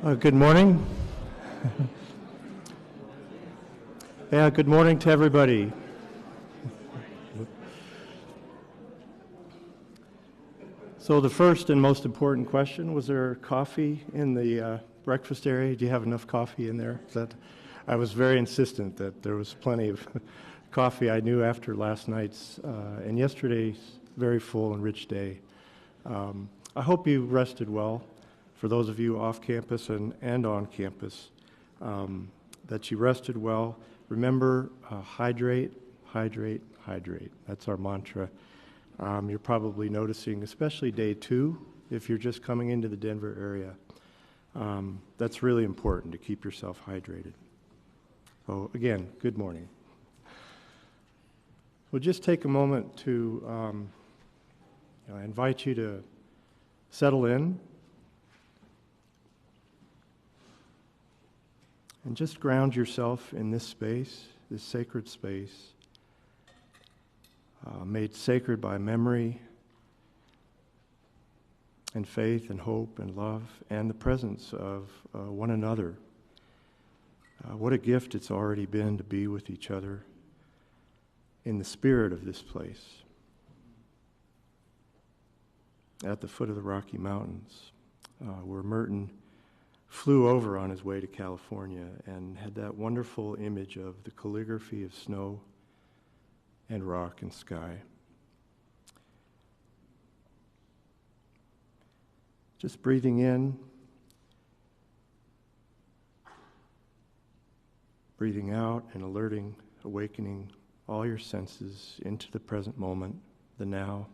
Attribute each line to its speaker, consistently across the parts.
Speaker 1: Good morning. Yeah, good morning to everybody. So the first and most important question, was there coffee in the breakfast area? Do you have enough coffee in there? I was very insistent that there was plenty of coffee. I knew after last night's and yesterday's very full and rich day. I hope you rested well. For those of you off campus and on campus, that you rested well. Remember, hydrate, hydrate, hydrate. That's our mantra. You're probably noticing, especially day 2, if you're just coming into the Denver area, that's really important to keep yourself hydrated. So again, good morning. We'll just take a moment to I invite you to settle in and just ground yourself in this space, this sacred space, made sacred by memory and faith and hope and love and the presence of one another. What a gift it's already been to be with each other in the spirit of this place, at the foot of the Rocky Mountains, where Merton flew over on his way to California and had that wonderful image of the calligraphy of snow and rock and sky. Just breathing in, breathing out, and awakening all your senses into the present moment, the now,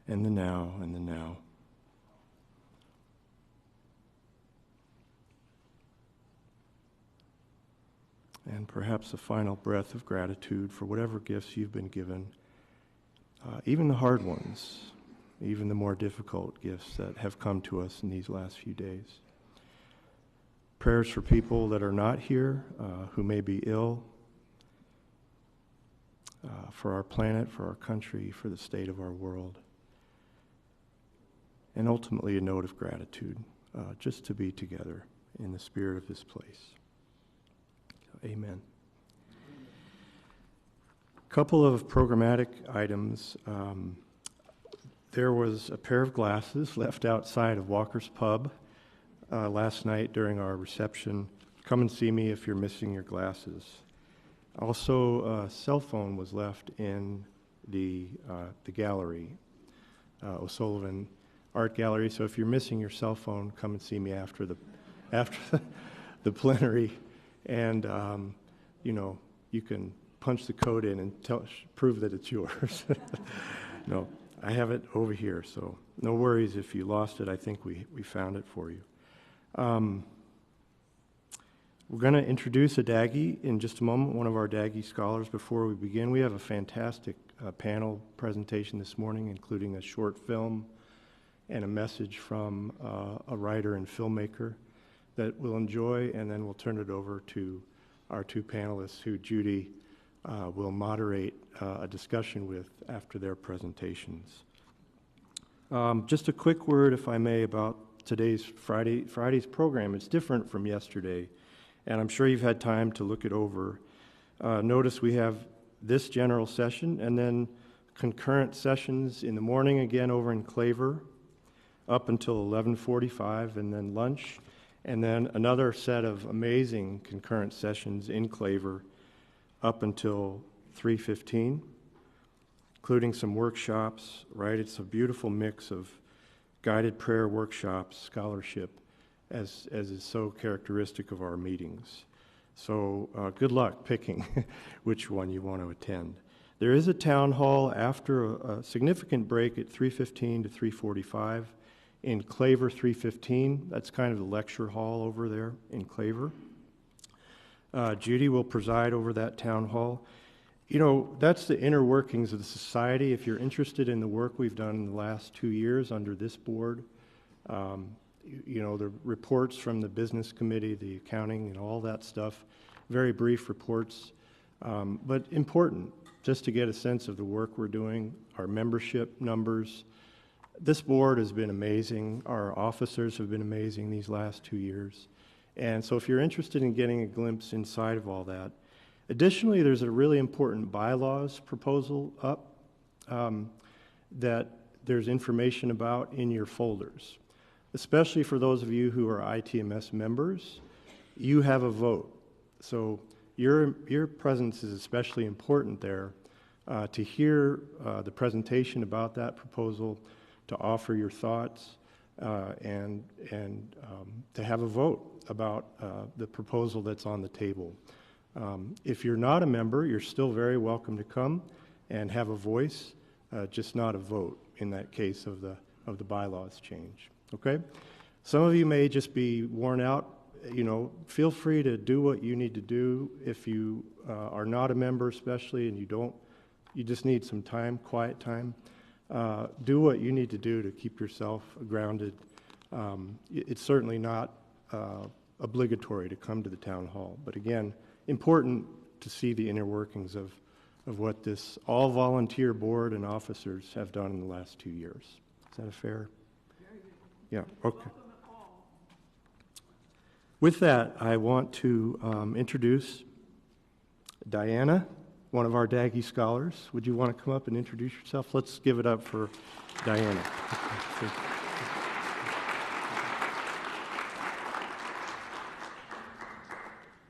Speaker 1: and the now, and the now. And perhaps a final breath of gratitude for whatever gifts you've been given, even the hard ones, even the more difficult gifts that have come to us in these last few days. Prayers for people that are not here, who may be ill, for our planet, for our country, for the state of our world. And ultimately a note of gratitude, just to be together in the spirit of this place. Amen. A couple of programmatic items. There was a pair of glasses left outside of Walker's Pub last night during our reception. Come and see me if you're missing your glasses. Also, a cell phone was left in the gallery, O'Sullivan Art Gallery. So if you're missing your cell phone, come and see me after the plenary. And, you can punch the code in and prove that it's yours. No, I have it over here, so no worries if you lost it. I think we found it for you. We're going to introduce a Daggy in just a moment, one of our Daggy scholars. Before we begin, we have a fantastic panel presentation this morning, including a short film and a message from a writer and filmmaker that we'll enjoy, and then we'll turn it over to our two panelists who Judy will moderate a discussion with after their presentations. Just a quick word, if I may, about today's Friday's program. It's different from yesterday, and I'm sure you've had time to look it over. Notice we have this general session and then concurrent sessions in the morning again over in Claver up until 11:45, and then lunch. And then another set of amazing concurrent sessions in Claver up until 3:15, including some workshops, right? It's a beautiful mix of guided prayer workshops, scholarship, as is so characteristic of our meetings. So good luck picking which one you want to attend. There is a town hall after a significant break at 3:15 to 3:45. In Claver 315, that's kind of the lecture hall over there in Claver. Judy will preside over that town hall. That's the inner workings of the society. If you're interested in the work we've done in the last 2 years under this board, the reports from the business committee, the accounting and all that stuff, very brief reports, but important just to get a sense of the work we're doing, our membership numbers, This board has been amazing. Our officers have been amazing these last 2 years. And so if you're interested in getting a glimpse inside of all that, additionally, there's a really important bylaws proposal up that there's information about in your folders. Especially for those of you who are ITMS members, you have a vote. So your presence is especially important there to hear the presentation about that proposal, to offer your thoughts, and to have a vote about the proposal that's on the table. If you're not a member, you're still very welcome to come and have a voice, just not a vote in that case of the bylaws change. Okay? Some of you may just be worn out. You know, feel free to do what you need to do. If you are not a member especially and you just need some time, quiet time, do what you need to do to keep yourself grounded. It's certainly not obligatory to come to the town hall, but again, important to see the inner workings of what this all-volunteer board and officers have done in the last 2 years. Is that a fair? Yeah, okay. With that, I want to introduce Diana, one of our Daggy scholars. Would you want to come up and introduce yourself? Let's give it up for Diana.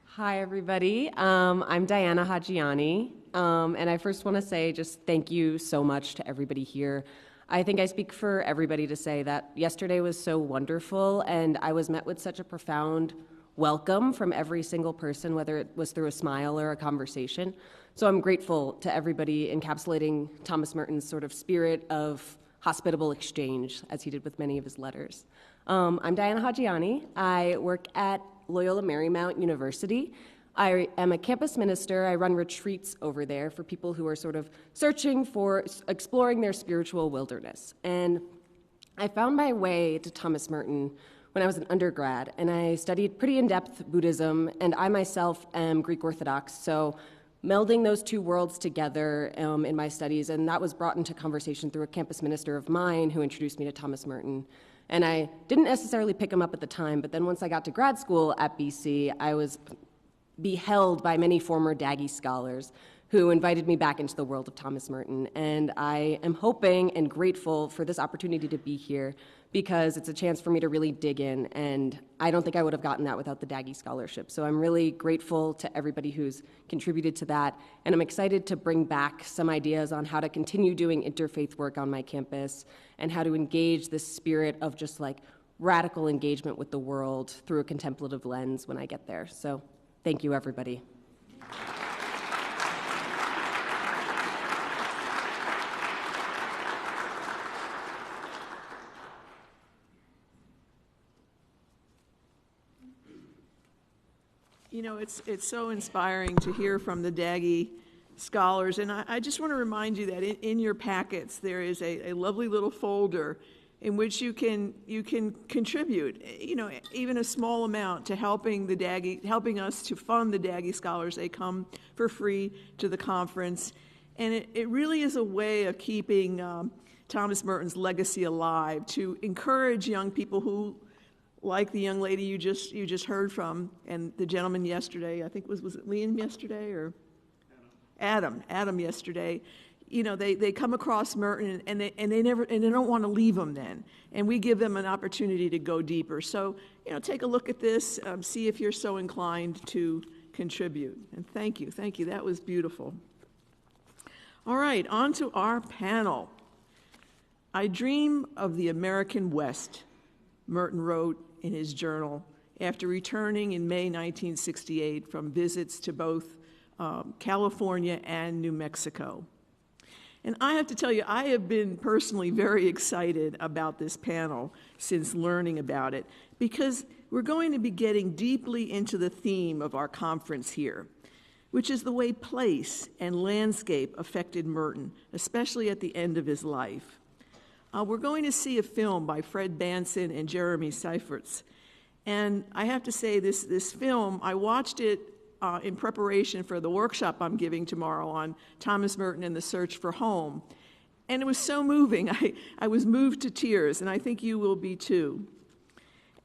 Speaker 2: Hi, everybody. I'm Diana Hajiani, and I first want to say just thank you so much to everybody here. I think I speak for everybody to say that yesterday was so wonderful, and I was met with such a profound welcome from every single person, whether it was through a smile or a conversation. So I'm grateful to everybody encapsulating Thomas Merton's sort of spirit of hospitable exchange, as he did with many of his letters. I'm Diana Hajiani. I work at Loyola Marymount University. I am a campus minister. I run retreats over there for people who are sort of searching for, exploring their spiritual wilderness. And I found my way to Thomas Merton when I was an undergrad, and I studied pretty in-depth Buddhism, and I myself am Greek Orthodox, so melding those two worlds together in my studies, and that was brought into conversation through a campus minister of mine who introduced me to Thomas Merton. And I didn't necessarily pick him up at the time, but then once I got to grad school at BC, I was beheld by many former Daggy scholars who invited me back into the world of Thomas Merton. And I am hoping and grateful for this opportunity to be here because it's a chance for me to really dig in, and I don't think I would have gotten that without the Daggy Scholarship. So I'm really grateful to everybody who's contributed to that, and I'm excited to bring back some ideas on how to continue doing interfaith work on my campus and how to engage this spirit of just like radical engagement with the world through a contemplative lens when I get there. So thank you, everybody.
Speaker 3: You know, it's so inspiring to hear from the Daggy scholars, and I just want to remind you that in your packets there is a lovely little folder in which you can contribute, you know, even a small amount to helping us to fund the Daggy scholars. They come for free to the conference, and it really is a way of keeping Thomas Merton's legacy alive, to encourage young people who, like the young lady you just heard from, and the gentleman yesterday, I think was it Liam yesterday or Adam yesterday. You know, they come across Merton and they don't want to leave him then, and we give them an opportunity to go deeper. So, you know, take a look at this, see if you're so inclined to contribute. And thank you, that was beautiful. All right, on to our panel. I dream of the American West, Merton wrote in his journal after returning in May 1968 from visits to both California and New Mexico. And I have to tell you, I have been personally very excited about this panel since learning about it, because we're going to be getting deeply into the theme of our conference here, which is the way place and landscape affected Merton, especially at the end of his life. We're going to see a film by Fred Bahnson and Jeremy Siefert. And I have to say, this film, I watched it in preparation for the workshop I'm giving tomorrow on Thomas Merton and the Search for Home. And it was so moving. I was moved to tears, and I think you will be too.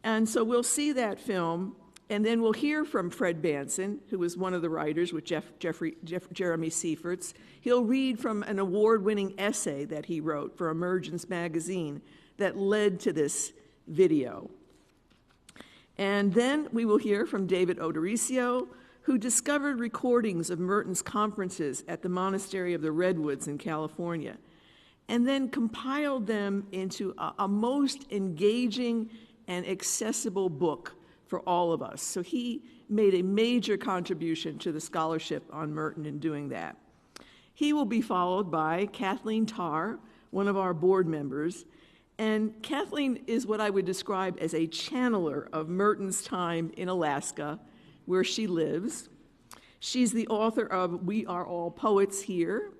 Speaker 3: And so we'll see that film, and then we'll hear from Fred Bahnson, who was one of the writers with Jeremy Siefert's. He'll read from an award-winning essay that he wrote for Emergence magazine that led to this video. And then we will hear from David Odorisio, who discovered recordings of Merton's conferences at the Monastery of the Redwoods in California, and then compiled them into a most engaging and accessible book for all of us. So he made a major contribution to the scholarship on Merton in doing that. He will be followed by Kathleen Tarr, one of our board members. And Kathleen is what I would describe as a channeler of Merton's time in Alaska, where she lives. She's the author of We Are All Poets Here,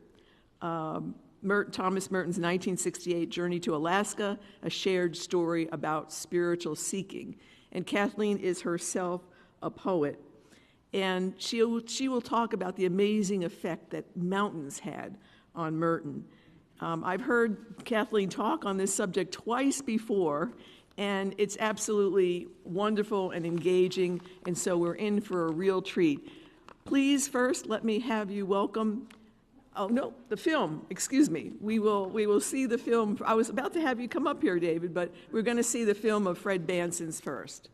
Speaker 3: Thomas Merton's 1968 Journey to Alaska, a shared story about spiritual seeking. And Kathleen is herself a poet. And she will talk about the amazing effect that mountains had on Merton. I've heard Kathleen talk on this subject twice before, and it's absolutely wonderful and engaging, and so we're in for a real treat. Please, first, let me have you welcome, oh no, the film, excuse me. We will see the film. I was about to have you come up here, David, but we're going to see the film of Fred Banson's first.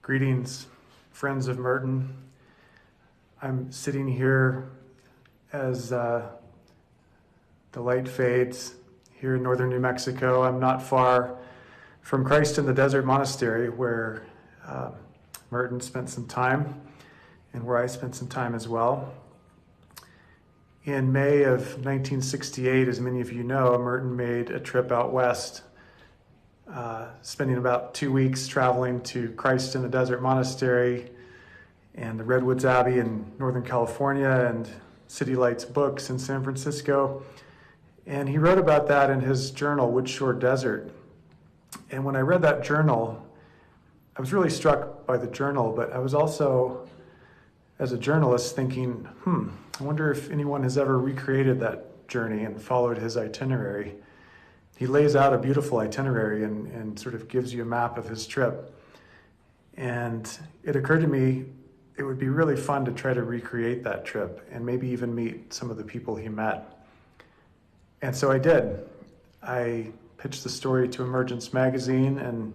Speaker 4: Greetings, friends of Merton. I'm sitting here as the light fades here in northern New Mexico. I'm not far from Christ in the Desert Monastery, where Merton spent some time and where I spent some time as well. In May of 1968, as many of you know, Merton made a trip out west, spending about 2 weeks traveling to Christ in the Desert Monastery and the Redwoods Abbey in Northern California and City Lights Books in San Francisco. And he wrote about that in his journal, Woodshore Desert. And when I read that journal, I was really struck by the journal, but I was also, as a journalist, thinking, I wonder if anyone has ever recreated that journey and followed his itinerary. He lays out a beautiful itinerary and sort of gives you a map of his trip. And it occurred to me it would be really fun to try to recreate that trip and maybe even meet some of the people he met. And so I did. I pitched the story to Emergence magazine and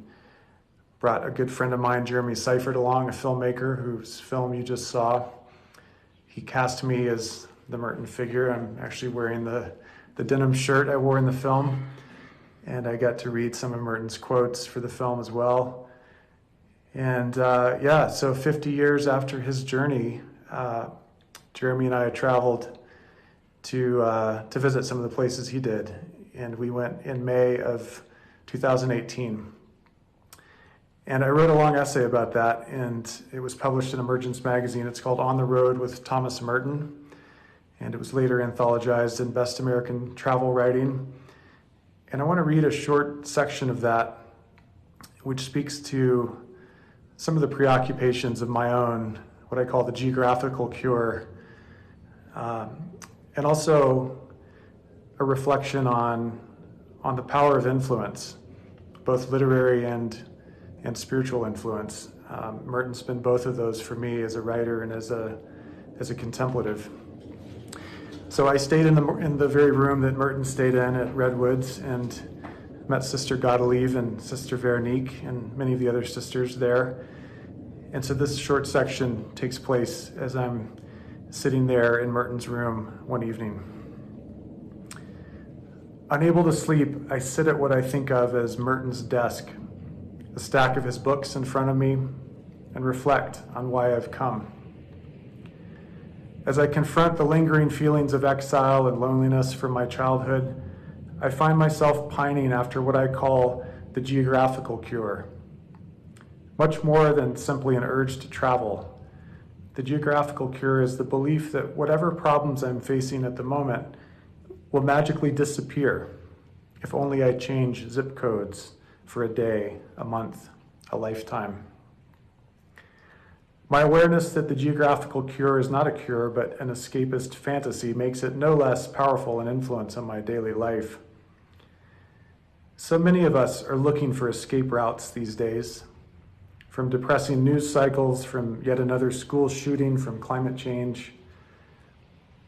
Speaker 4: brought a good friend of mine, Jeremy Siefert, along, a filmmaker whose film you just saw. He cast me as the Merton figure. I'm actually wearing the denim shirt I wore in the film. And I got to read some of Merton's quotes for the film as well. And so 50 years after his journey, Jeremy and I traveled to visit some of the places he did. And we went in May of 2018. And I wrote a long essay about that, and it was published in Emergence magazine. It's called On the Road with Thomas Merton. And it was later anthologized in Best American Travel Writing. And I want to read a short section of that, which speaks to some of the preoccupations of my own, what I call the geographical cure, and also a reflection on the power of influence, both literary and spiritual influence. Merton's been both of those for me as a writer and as a contemplative. So I stayed in the very room that Merton stayed in at Redwoods and met Sister Godelieve and Sister Veronique and many of the other sisters there. And so this short section takes place as I'm sitting there in Merton's room one evening. Unable to sleep, I sit at what I think of as Merton's desk, a stack of his books in front of me, and reflect on why I've come. As I confront the lingering feelings of exile and loneliness from my childhood, I find myself pining after what I call the geographical cure. Much more than simply an urge to travel, the geographical cure is the belief that whatever problems I'm facing at the moment will magically disappear if only I change zip codes for a day, a month, a lifetime. My awareness that the geographical cure is not a cure, but an escapist fantasy makes it no less powerful an influence on my daily life. So many of us are looking for escape routes these days, from depressing news cycles, from yet another school shooting, from climate change.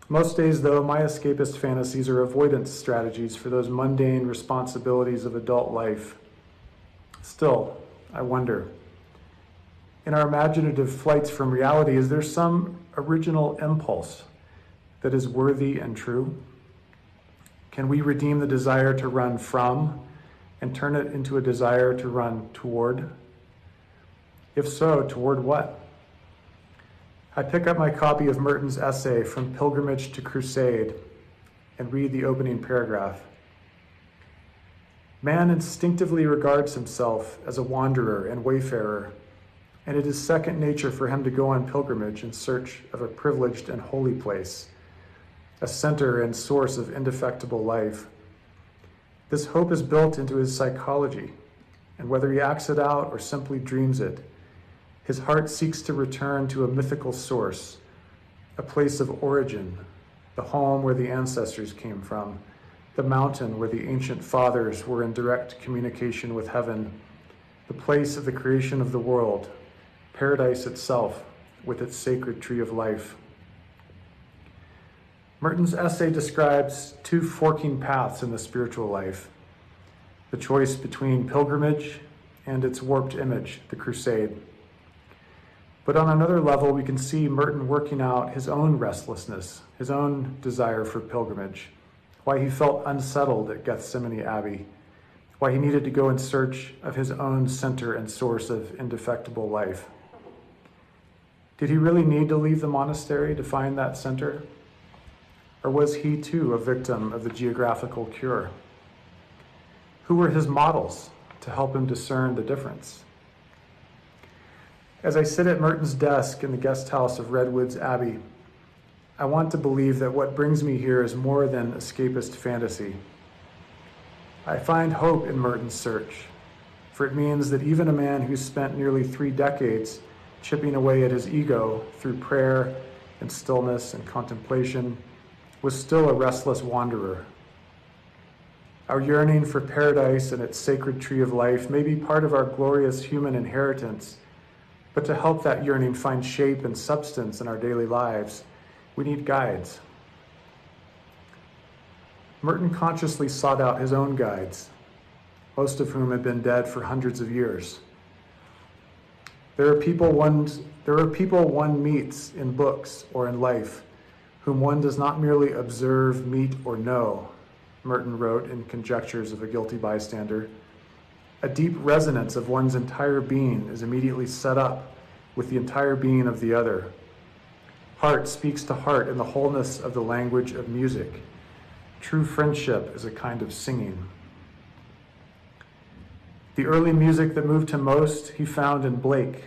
Speaker 4: Most days, though, my escapist fantasies are avoidance strategies for those mundane responsibilities of adult life. Still, I wonder, in our imaginative flights from reality, is there some original impulse that is worthy and true? Can we redeem the desire to run from and turn it into a desire to run toward? If so, toward what? I pick up my copy of Merton's essay, From Pilgrimage to Crusade, and read the opening paragraph. Man instinctively regards himself as a wanderer and wayfarer, and it is second nature for him to go on pilgrimage in search of a privileged and holy place, a center and source of indefectible life. This hope is built into his psychology, and whether he acts it out or simply dreams it, his heart seeks to return to a mythical source, a place of origin, the home where the ancestors came from, the mountain where the ancient fathers were in direct communication with heaven, the place of the creation of the world, paradise itself with its sacred tree of life. Merton's essay describes two forking paths in the spiritual life, the choice between pilgrimage and its warped image, the crusade. But on another level, we can see Merton working out his own restlessness, his own desire for pilgrimage, why he felt unsettled at Gethsemane Abbey, why he needed to go in search of his own center and source of indefectible life. Did he really need to leave the monastery to find that center? Or was he too a victim of the geographical cure? Who were his models to help him discern the difference? As I sit at Merton's desk in the guest house of Redwoods Abbey, I want to believe that what brings me here is more than escapist fantasy. I find hope in Merton's search, for it means that even a man who spent nearly 3 decades chipping away at his ego through prayer and stillness and contemplation was still a restless wanderer. Our yearning for paradise and its sacred tree of life may be part of our glorious human inheritance, but to help that yearning find shape and substance in our daily lives, we need guides. Merton consciously sought out his own guides, most of whom had been dead for hundreds of years. There are people one meets in books or in life whom one does not merely observe, meet, or know, Merton wrote in Conjectures of a Guilty Bystander. A deep resonance of one's entire being is immediately set up with the entire being of the other. Heart speaks to heart in the wholeness of the language of music. True friendship is a kind of singing. The early music that moved him most he found in Blake,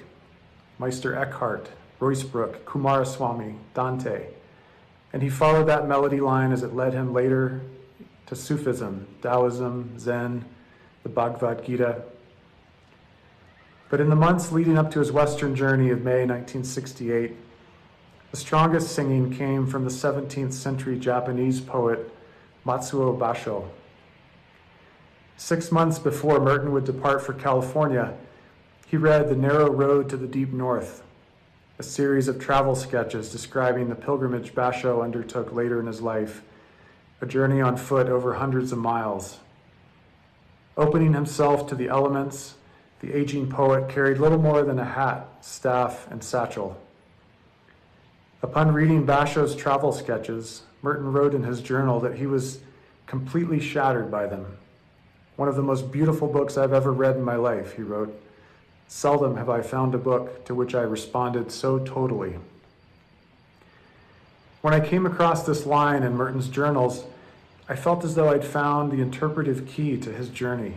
Speaker 4: Meister Eckhart, Ruysbrook, Kumaraswamy, Dante, and he followed that melody line as it led him later to Sufism, Taoism, Zen, the Bhagavad Gita. But in the months leading up to his Western journey of May 1968, the strongest singing came from the 17th century Japanese poet Matsuo Basho. 6 months before Merton would depart for California, he read The Narrow Road to the Deep North, a series of travel sketches describing the pilgrimage Basho undertook later in his life, a journey on foot over hundreds of miles. Opening himself to the elements, the aging poet carried little more than a hat, staff, and satchel. Upon reading Basho's travel sketches, Merton wrote in his journal that he was completely shattered by them. One of the most beautiful books I've ever read in my life, he wrote. Seldom have I found a book to which I responded so totally. When I came across this line in Merton's journals, I felt as though I'd found the interpretive key to his journey.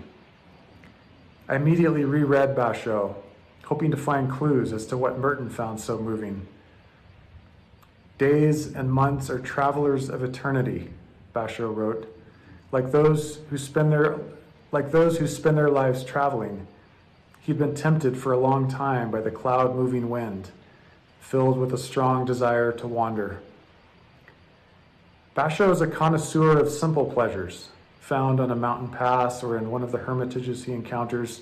Speaker 4: I immediately reread Basho, hoping to find clues as to what Merton found so moving. Days and months are travelers of eternity, Basho wrote, like those who spend their lives traveling. He'd been tempted for a long time by the cloud-moving wind, filled with a strong desire to wander. Basho is a connoisseur of simple pleasures, found on a mountain pass or in one of the hermitages he encounters,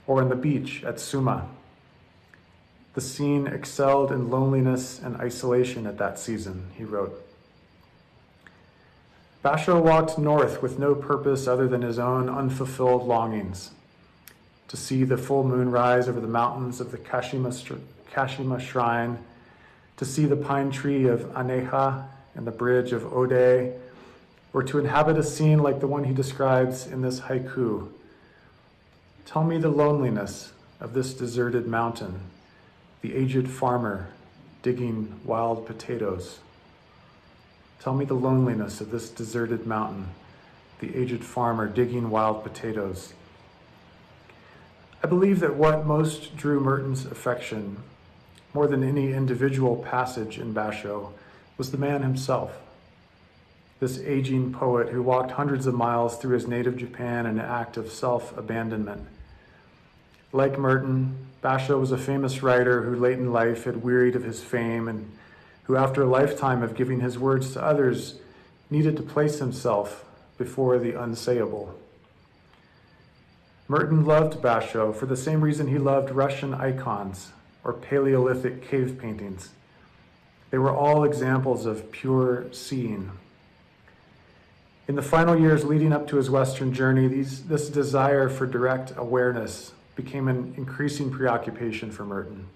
Speaker 4: or on the beach at Suma. The scene excelled in loneliness and isolation at that season, he wrote. Basho walked north with no purpose other than his own unfulfilled longings, to see the full moon rise over the mountains of the Kashima Shrine, to see the pine tree of Aneha and the bridge of Ode, or to inhabit a scene like the one he describes in this haiku. Tell me the loneliness of this deserted mountain, the aged farmer digging wild potatoes. Tell me the loneliness of this deserted mountain, the aged farmer digging wild potatoes. I believe that what most drew Merton's affection, more than any individual passage in Basho, was the man himself. This aging poet who walked hundreds of miles through his native Japan in an act of self-abandonment. Like Merton, Basho was a famous writer who late in life had wearied of his fame and who, after a lifetime of giving his words to others, needed to place himself before the unsayable. Merton loved Basho for the same reason he loved Russian icons or Paleolithic cave paintings. They were all examples of pure seeing. In the final years leading up to his Western journey, this desire for direct awareness became an increasing preoccupation for Merton.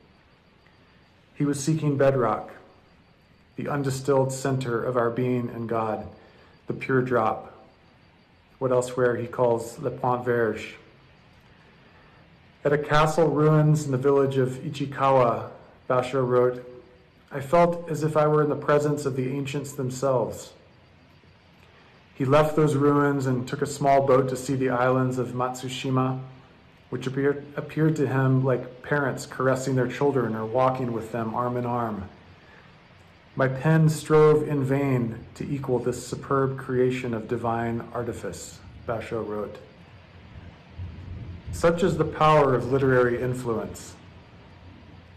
Speaker 4: He was seeking bedrock, the undistilled center of our being in God, the pure drop, what elsewhere he calls le point vierge. At a castle ruins in the village of Ichikawa, Basho wrote, I felt as if I were in the presence of the ancients themselves. He left those ruins and took a small boat to see the islands of Matsushima, which appeared to him like parents caressing their children or walking with them arm in arm. My pen strove in vain to equal this superb creation of divine artifice, Basho wrote. Such is the power of literary influence.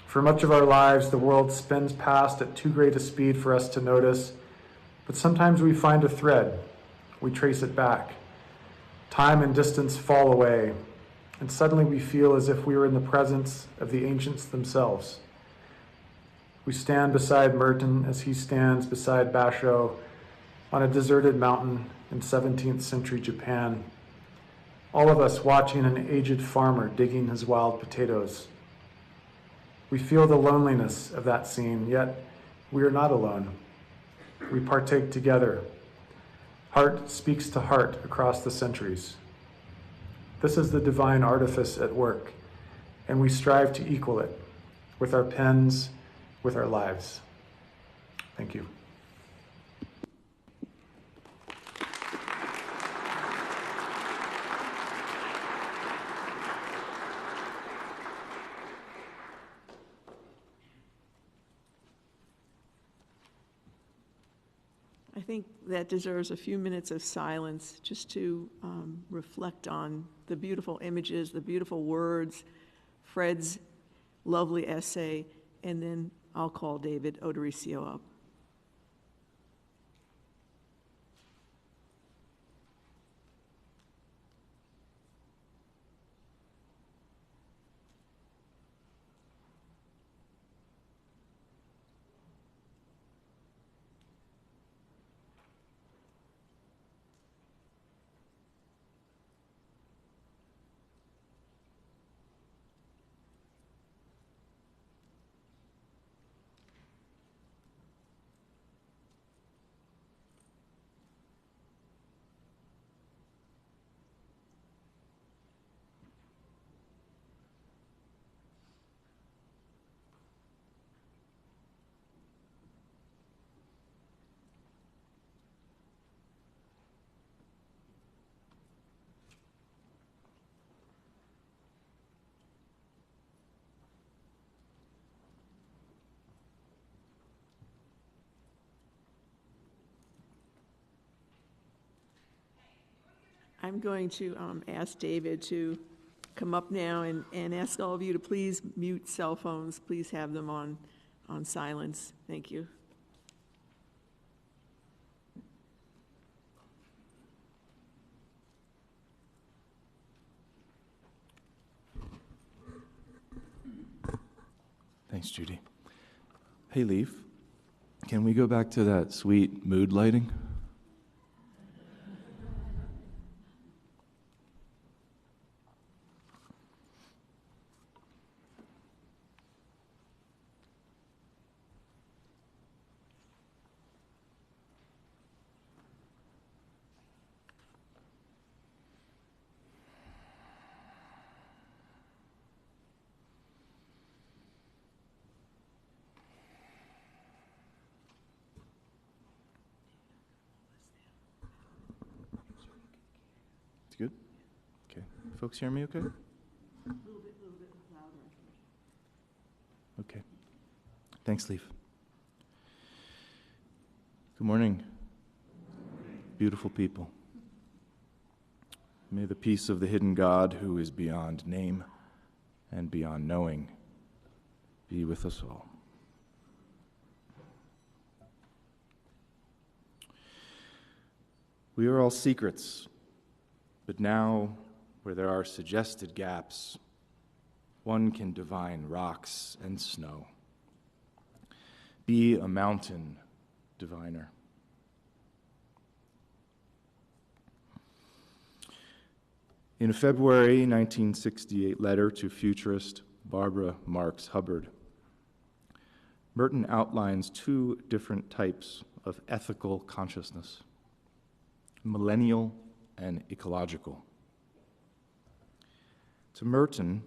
Speaker 4: For much of our lives, the world spins past at too great a speed for us to notice, but sometimes we find a thread, we trace it back. Time and distance fall away, and suddenly we feel as if we were in the presence of the ancients themselves. We stand beside Merton as he stands beside Basho on a deserted mountain in 17th century Japan, all of us watching an aged farmer digging his wild potatoes. We feel the loneliness of that scene, yet we are not alone. We partake together. Heart speaks to heart across the centuries. This is the divine artifice at work, and we strive to equal it with our pens, with our lives. Thank you.
Speaker 3: I think that deserves a few minutes of silence just to reflect on the beautiful images, the beautiful words, Fred's lovely essay, and then I'll call David Odorisio up. I'm going to ask David to come up now and ask all of you to please mute cell phones. Please have them on on silence. Thank you.
Speaker 5: Thanks, Judy. Hey, Leaf, can we go back to that sweet mood lighting? Good? Okay. Folks hear me okay?
Speaker 3: A little bit louder.
Speaker 5: Okay. Thanks, Leaf. Good morning, beautiful people. May the peace of the hidden God, who is beyond name and beyond knowing, be with us all. We are all secrets. But now, where there are suggested gaps, one can divine rocks and snow. Be a mountain diviner. In a February 1968 letter to futurist Barbara Marx Hubbard, Merton outlines two different types of ethical consciousness: millennial and ecological. To Merton,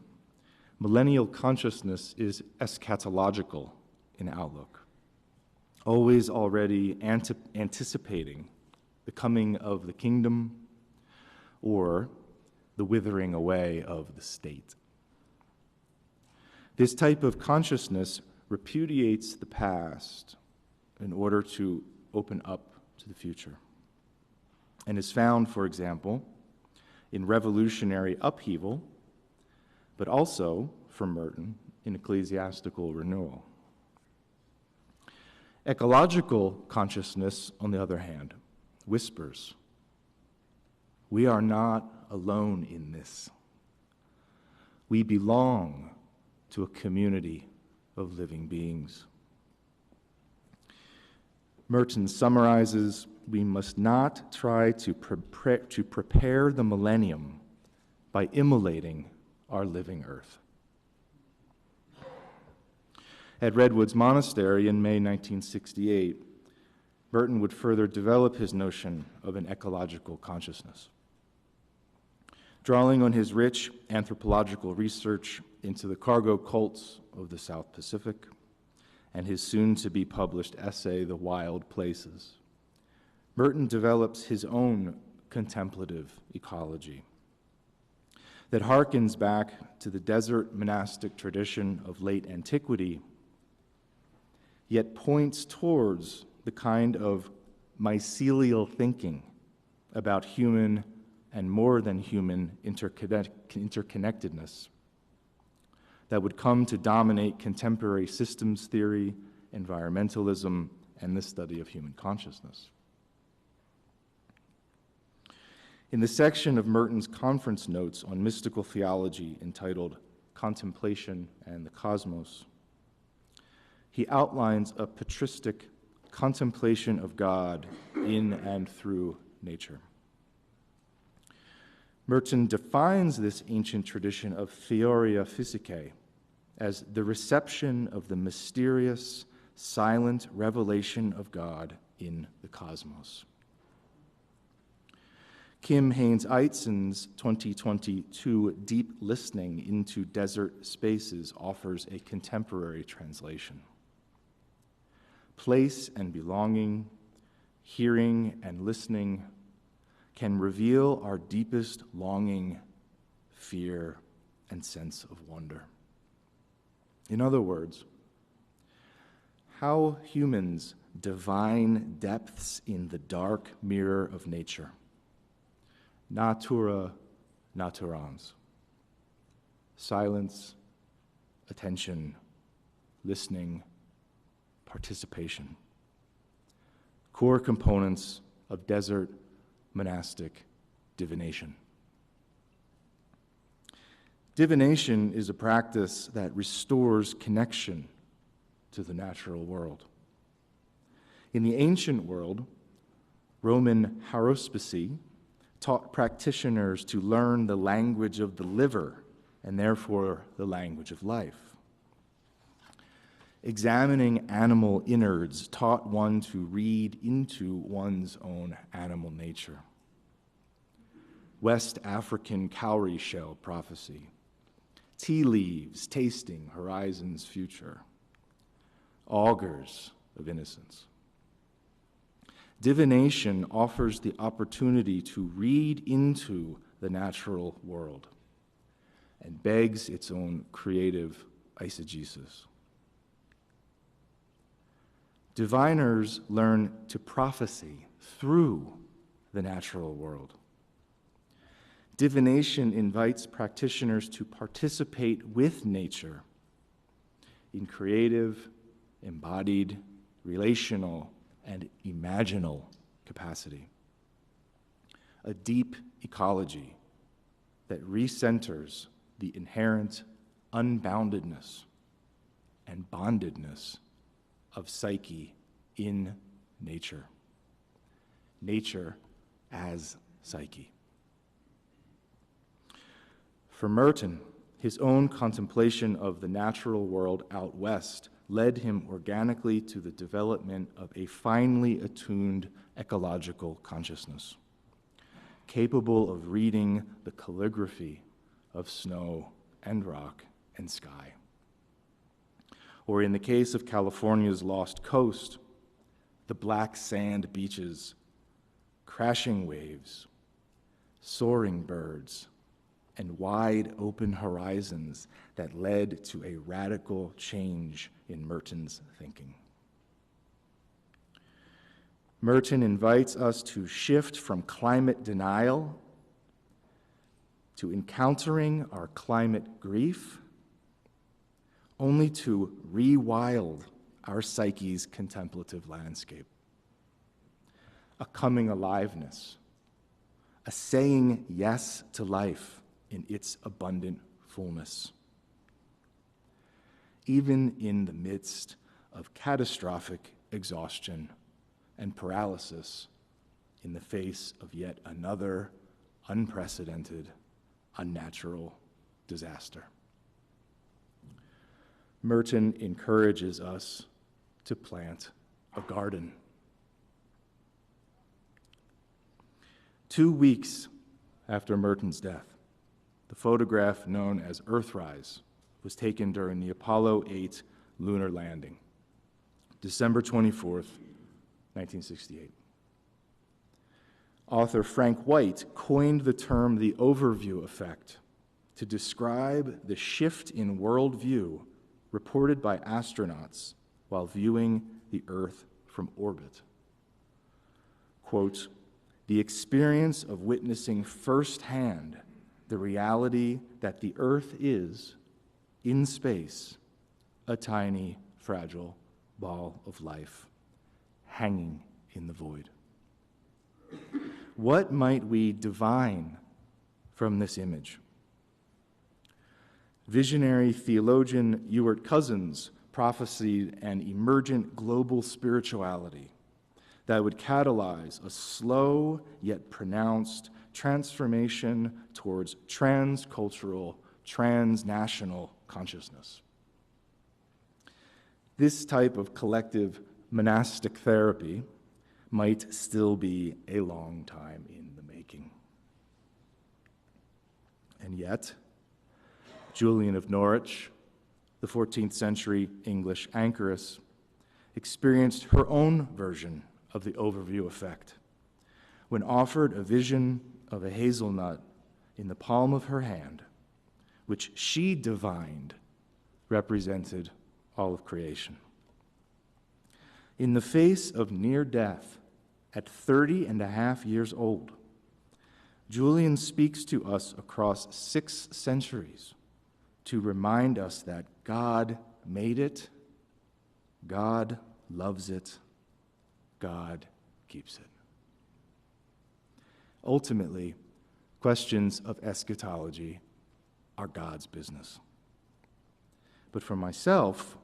Speaker 5: millennial consciousness is eschatological in outlook, always already anticipating the coming of the kingdom or the withering away of the state. This type of consciousness repudiates the past in order to open up to the future, and is found, for example, in revolutionary upheaval, but also, for Merton, in ecclesiastical renewal. Ecological consciousness, on the other hand, whispers, "We are not alone in this. We belong to a community of living beings." Merton summarizes, "We must not try to prepare the millennium by immolating our living earth." At Redwoods Monastery in May 1968, Merton would further develop his notion of an ecological consciousness. Drawing on his rich anthropological research into the cargo cults of the South Pacific and his soon-to-be published essay, The Wild Places, Merton develops his own contemplative ecology that harkens back to the desert monastic tradition of late antiquity, yet points towards the kind of mycelial thinking about human and more than human interconnectedness that would come to dominate contemporary systems theory, environmentalism, and the study of human consciousness. In the section of Merton's conference notes on mystical theology entitled Contemplation and the Cosmos, he outlines a patristic contemplation of God in and through nature. Merton defines this ancient tradition of theoria physicae as the reception of the mysterious, silent revelation of God in the cosmos. Kim Haynes-Eitzon's 2022 Deep Listening into Desert Spaces offers a contemporary translation. Place and belonging, hearing and listening can reveal our deepest longing, fear, and sense of wonder. In other words, how humans divine depths in the dark mirror of nature. Natura naturans. Silence, attention, listening, participation. Core components of desert monastic divination. Divination is a practice that restores connection to the natural world. In the ancient world, Roman haruspicy taught practitioners to learn the language of the liver and therefore the language of life. Examining animal innards taught one to read into one's own animal nature. West African cowrie shell prophecy, tea leaves tasting horizon's future, augurs of innocence. Divination offers the opportunity to read into the natural world and begs its own creative eisegesis. Diviners learn to prophesy through the natural world. Divination invites practitioners to participate with nature in creative, embodied, relational, and imaginal capacity. A deep ecology that recenters the inherent unboundedness and bondedness of psyche in nature. Nature as psyche. For Merton, his own contemplation of the natural world out west led him organically to the development of a finely attuned ecological consciousness, capable of reading the calligraphy of snow and rock and sky. Or in the case of California's Lost Coast, the black sand beaches, crashing waves, soaring birds, and wide open horizons that led to a radical change in Merton's thinking. Merton invites us to shift from climate denial to encountering our climate grief, only to rewild our psyche's contemplative landscape. A coming aliveness, a saying yes to life in its abundant fullness. Even in the midst of catastrophic exhaustion and paralysis in the face of yet another unprecedented, unnatural disaster. Merton encourages us to plant a garden. 2 weeks after Merton's death, the photograph known as Earthrise was taken during the Apollo 8 lunar landing, December 24th, 1968. Author Frank White coined the term the overview effect to describe the shift in worldview reported by astronauts while viewing the Earth from orbit. Quote, the experience of witnessing firsthand the reality that the Earth is, in space, a tiny, fragile ball of life, hanging in the void. What might we divine from this image? Visionary theologian Ewart Cousins prophesied an emergent global spirituality that would catalyze a slow yet pronounced transformation towards transcultural, transnational consciousness. This type of collective monastic therapy might still be a long time in the making. And yet, Julian of Norwich, the 14th century English anchoress, experienced her own version of the overview effect when offered a vision of a hazelnut in the palm of her hand, which she divined represented all of creation. In the face of near death, at 30 and a half years old, Julian speaks to us across 6 centuries to remind us that God made it, God loves it, God keeps it. Ultimately, questions of eschatology are God's business. But for myself,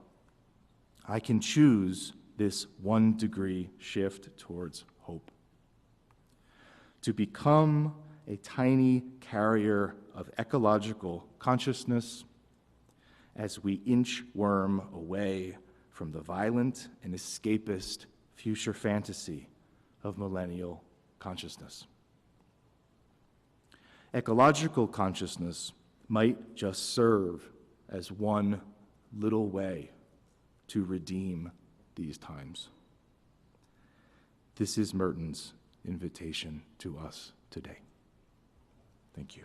Speaker 5: I can choose this 1-degree shift towards hope. To become a tiny carrier of ecological consciousness as we inchworm away from the violent and escapist future fantasy of millennial consciousness. Ecological consciousness might just serve as one little way to redeem these times. This is Merton's invitation to us today. Thank you.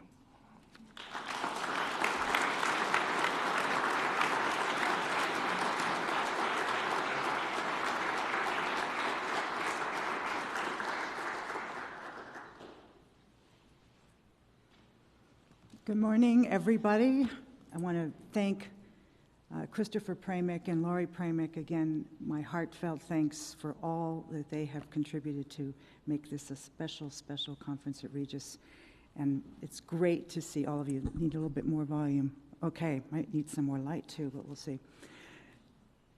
Speaker 6: Good morning, everybody. I want to thank Christopher Pramick and Laurie Pramick again. My heartfelt thanks for all that they have contributed to make this a special, special conference at Regis. And it's great to see all of you. Need a little bit more volume. Okay, might need some more light too, but we'll see.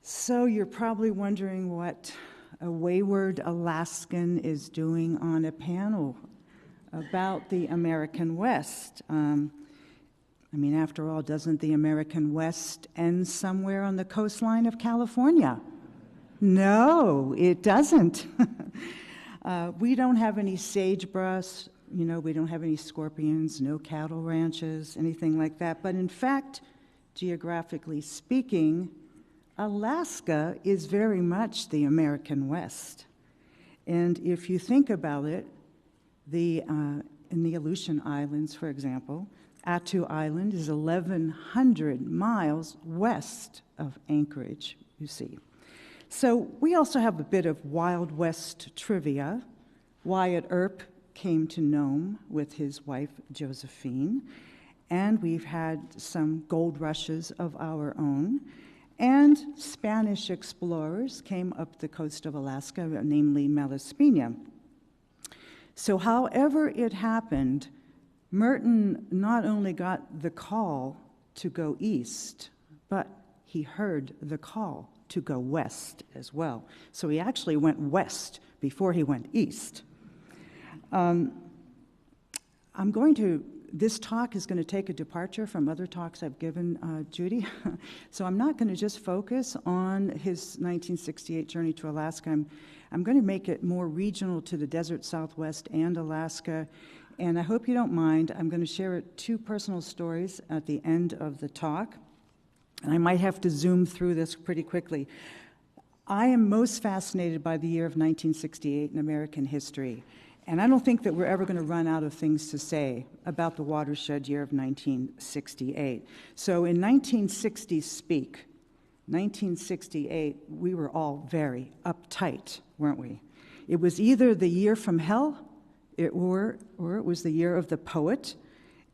Speaker 6: So you're probably wondering what a wayward Alaskan is doing on a panel about the American West. After all, doesn't the American West end somewhere on the coastline of California? No, it doesn't. We don't have any sagebrush, we don't have any scorpions, no cattle ranches, anything like that. But in fact, geographically speaking, Alaska is very much the American West. And if you think about it, in the Aleutian Islands, for example, Attu Island is 1,100 miles west of Anchorage, you see. So we also have a bit of Wild West trivia. Wyatt Earp came to Nome with his wife, Josephine, and we've had some gold rushes of our own. And Spanish explorers came up the coast of Alaska, namely Malaspina. So however it happened, Merton not only got the call to go east, but he heard the call to go west as well. So he actually went west before he went east. This talk is going to take a departure from other talks I've given Judy. So I'm not going to just focus on his 1968 journey to Alaska. I'm going to make it more regional to the desert Southwest and Alaska. And I hope you don't mind. I'm going to share 2 personal stories at the end of the talk. And I might have to zoom through this pretty quickly. I am most fascinated by the year of 1968 in American history. And I don't think that we're ever going to run out of things to say about the watershed year of 1968. So in 1968, we were all very uptight, weren't we? It was either the year from hell, or it was the year of the poet,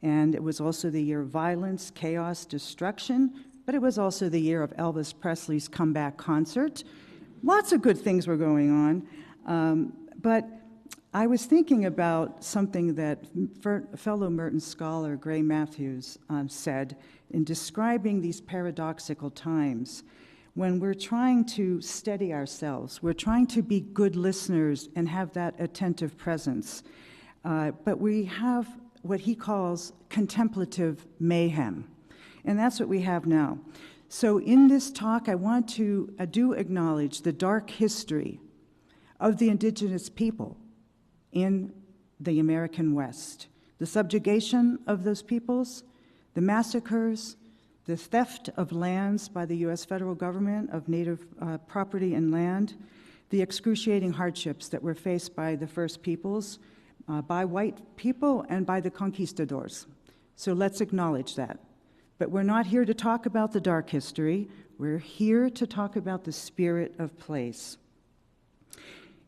Speaker 6: and it was also the year of violence, chaos, destruction, but it was also the year of Elvis Presley's comeback concert. Lots of good things were going on, but I was thinking about something that fellow Merton scholar Gray Matthews said in describing these paradoxical times. When we're trying to steady ourselves, we're trying to be good listeners and have that attentive presence, but we have what he calls contemplative mayhem, and that's what we have now. So in this talk, I do acknowledge the dark history of the indigenous people in the American West, the subjugation of those peoples, the massacres, the theft of lands by the U.S. federal government of native property and land, the excruciating hardships that were faced by the first peoples, by white people, and by the conquistadors. So let's acknowledge that. But we're not here to talk about the dark history. We're here to talk about the spirit of place.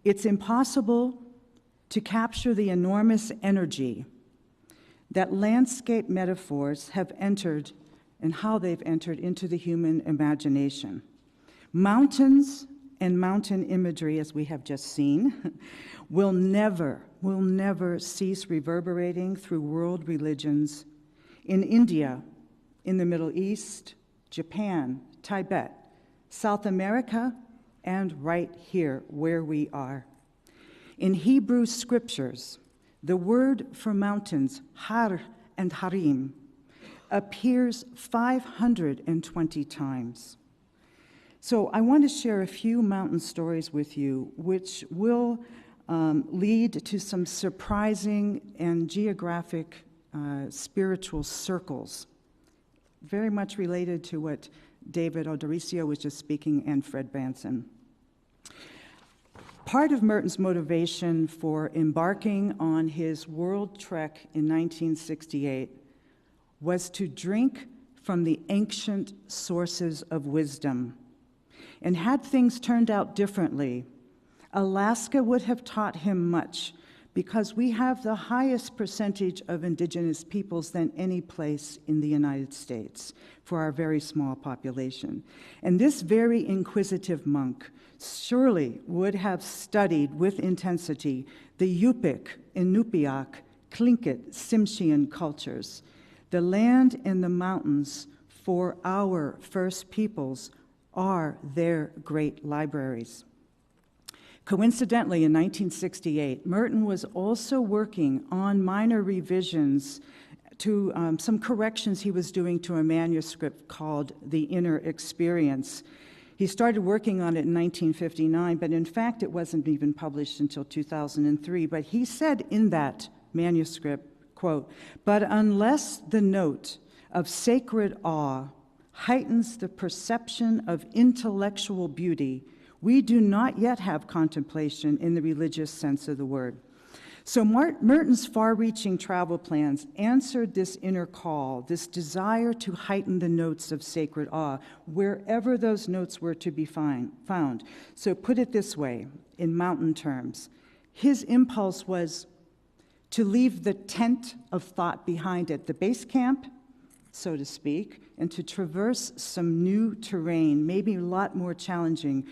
Speaker 6: It's impossible to capture the enormous energy that landscape metaphors have entered and how they've entered into the human imagination. Mountains and mountain imagery, as we have just seen, will never cease reverberating through world religions in India, in the Middle East, Japan, Tibet, South America, and right here where we are. In Hebrew scriptures, the word for mountains, har and harim, appears 520 times. So I want to share a few mountain stories with you, which will lead to some surprising and geographic spiritual circles, very much related to what David Odorisio was just speaking and Fred Bahnson. Part of Merton's motivation for embarking on his world trek in 1968 was to drink from the ancient sources of wisdom. And had things turned out differently, Alaska would have taught him much, because we have the highest percentage of indigenous peoples than any place in the United States for our very small population. And this very inquisitive monk surely would have studied with intensity the Yupik, Inupiaq, Tlingit, Tsimshian cultures. The land and the mountains for our first peoples are their great libraries. Coincidentally, in 1968, Merton was also working on minor revisions to some corrections he was doing to a manuscript called The Inner Experience. He started working on it in 1959, but in fact it wasn't even published until 2003. But he said in that manuscript, quote, "But unless the note of sacred awe heightens the perception of intellectual beauty, we do not yet have contemplation in the religious sense of the word." So Merton's far-reaching travel plans answered this inner call, this desire to heighten the notes of sacred awe, wherever those notes were to be found. So put it this way, in mountain terms, his impulse was to leave the tent of thought behind at the base camp, so to speak, and to traverse some new terrain, maybe a lot more challenging.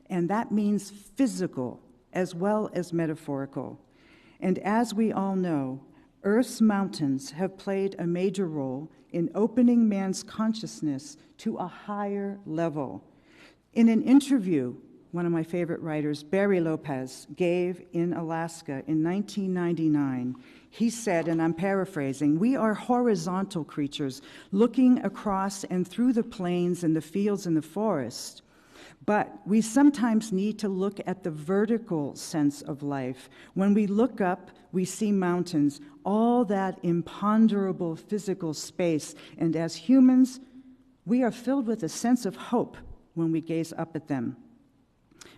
Speaker 6: And that means physical as well as metaphorical. And as we all know, Earth's mountains have played a major role in opening man's consciousness to a higher level. In an interview, one of my favorite writers, Barry Lopez, gave in Alaska in 1999, he said, and I'm paraphrasing, "We are horizontal creatures looking across and through the plains and the fields and the forest. But we sometimes need to look at the vertical sense of life. When we look up, we see mountains, all that imponderable physical space. And as humans, we are filled with a sense of hope when we gaze up at them.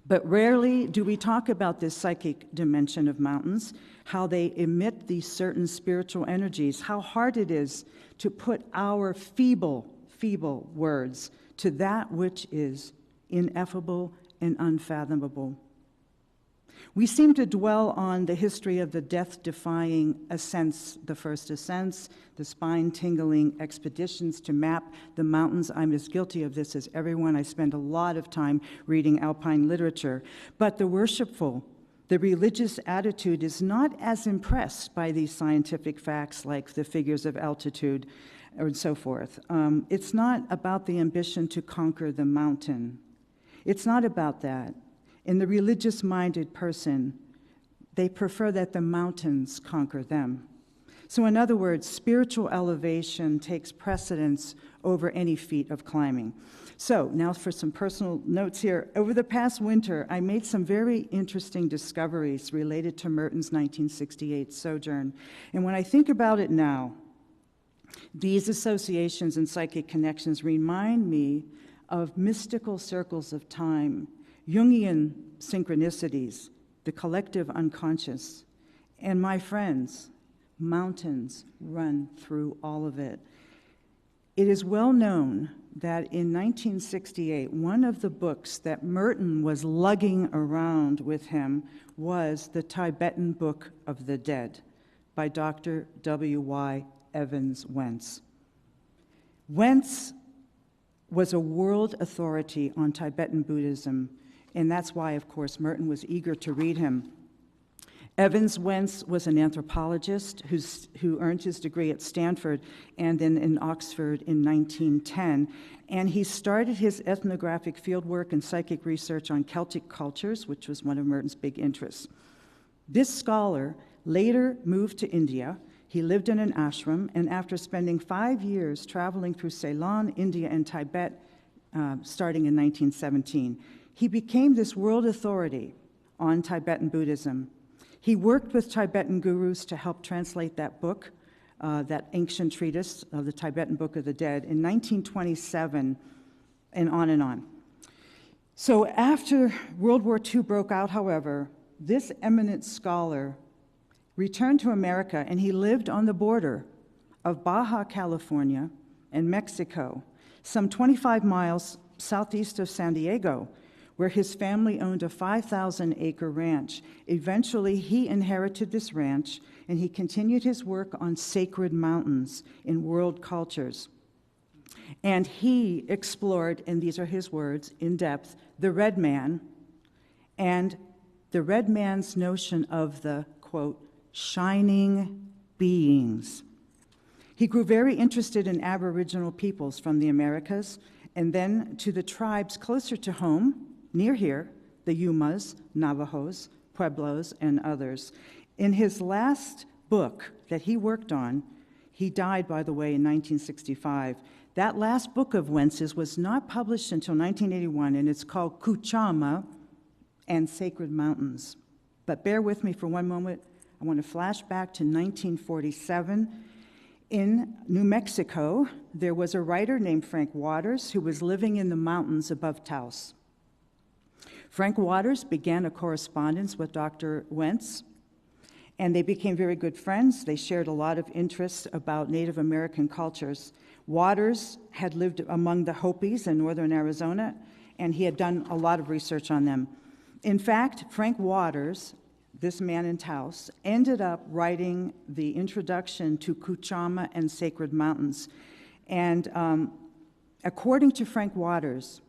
Speaker 6: But rarely do we talk about this psychic dimension of mountains, how they emit these certain spiritual energies, how hard it is to put our feeble words to that which is ineffable and unfathomable. We seem to dwell on the history of the death-defying ascents, the first ascents, the spine-tingling expeditions to map the mountains. I'm as guilty of this as everyone. I spend a lot of time reading alpine literature. But the worshipful, the religious attitude is not as impressed by these scientific facts like the figures of altitude and so forth. It's not about the ambition to conquer the mountain. It's not about that. In the religious-minded person, they prefer that the mountains conquer them. So in other words, spiritual elevation takes precedence over any feat of climbing. So now for some personal notes here. Over the past winter, I made some very interesting discoveries related to Merton's 1968 sojourn. And when I think about it now, these associations and psychic connections remind me of mystical circles of time, Jungian synchronicities, the collective unconscious. And my friends, mountains run through all of it. It is well known that in 1968, one of the books that Merton was lugging around with him was the Tibetan Book of the Dead by Dr. W.Y. Evans Wentz. Wentz was a world authority on Tibetan Buddhism And that's why, of course, Merton was eager to read him. Evans Wentz was an anthropologist who earned his degree at Stanford and then in Oxford in 1910. And he started his ethnographic fieldwork and psychic research on Celtic cultures, which was one of Merton's big interests. This scholar later moved to India. He lived in an ashram, and after spending 5 years traveling through Ceylon, India, and Tibet, starting in 1917, he became this world authority on Tibetan Buddhism. He worked with Tibetan gurus to help translate that book, that ancient treatise of the Tibetan Book of the Dead, in 1927, and on and on. So after World War II broke out, however, this eminent scholar returned to America, and he lived on the border of Baja California and Mexico, some 25 miles southeast of San Diego, where his family owned a 5,000-acre ranch. Eventually, he inherited this ranch, and he continued his work on sacred mountains in world cultures. And he explored, and these are his words, in depth, the red man, and the red man's notion of the, quote, shining beings. He grew very interested in Aboriginal peoples from the Americas, and then to the tribes closer to home, near here, the Yumas, Navajos, Pueblos, and others. In his last book that he worked on, he died, by the way, in 1965. That last book of Wentz's was not published until 1981, and it's called Kuchama and Sacred Mountains. But bear with me for one moment. I want to flash back to 1947. In New Mexico, there was a writer named Frank Waters who was living in the mountains above Taos. Frank Waters began a correspondence with Dr. Wentz, and they became very good friends. They shared a lot of interests about Native American cultures. Waters had lived among the Hopis in northern Arizona, and he had done a lot of research on them. In fact, Frank Waters, this man in Taos, ended up writing the introduction to Kuchama and Sacred Mountains. And according to Frank Waters,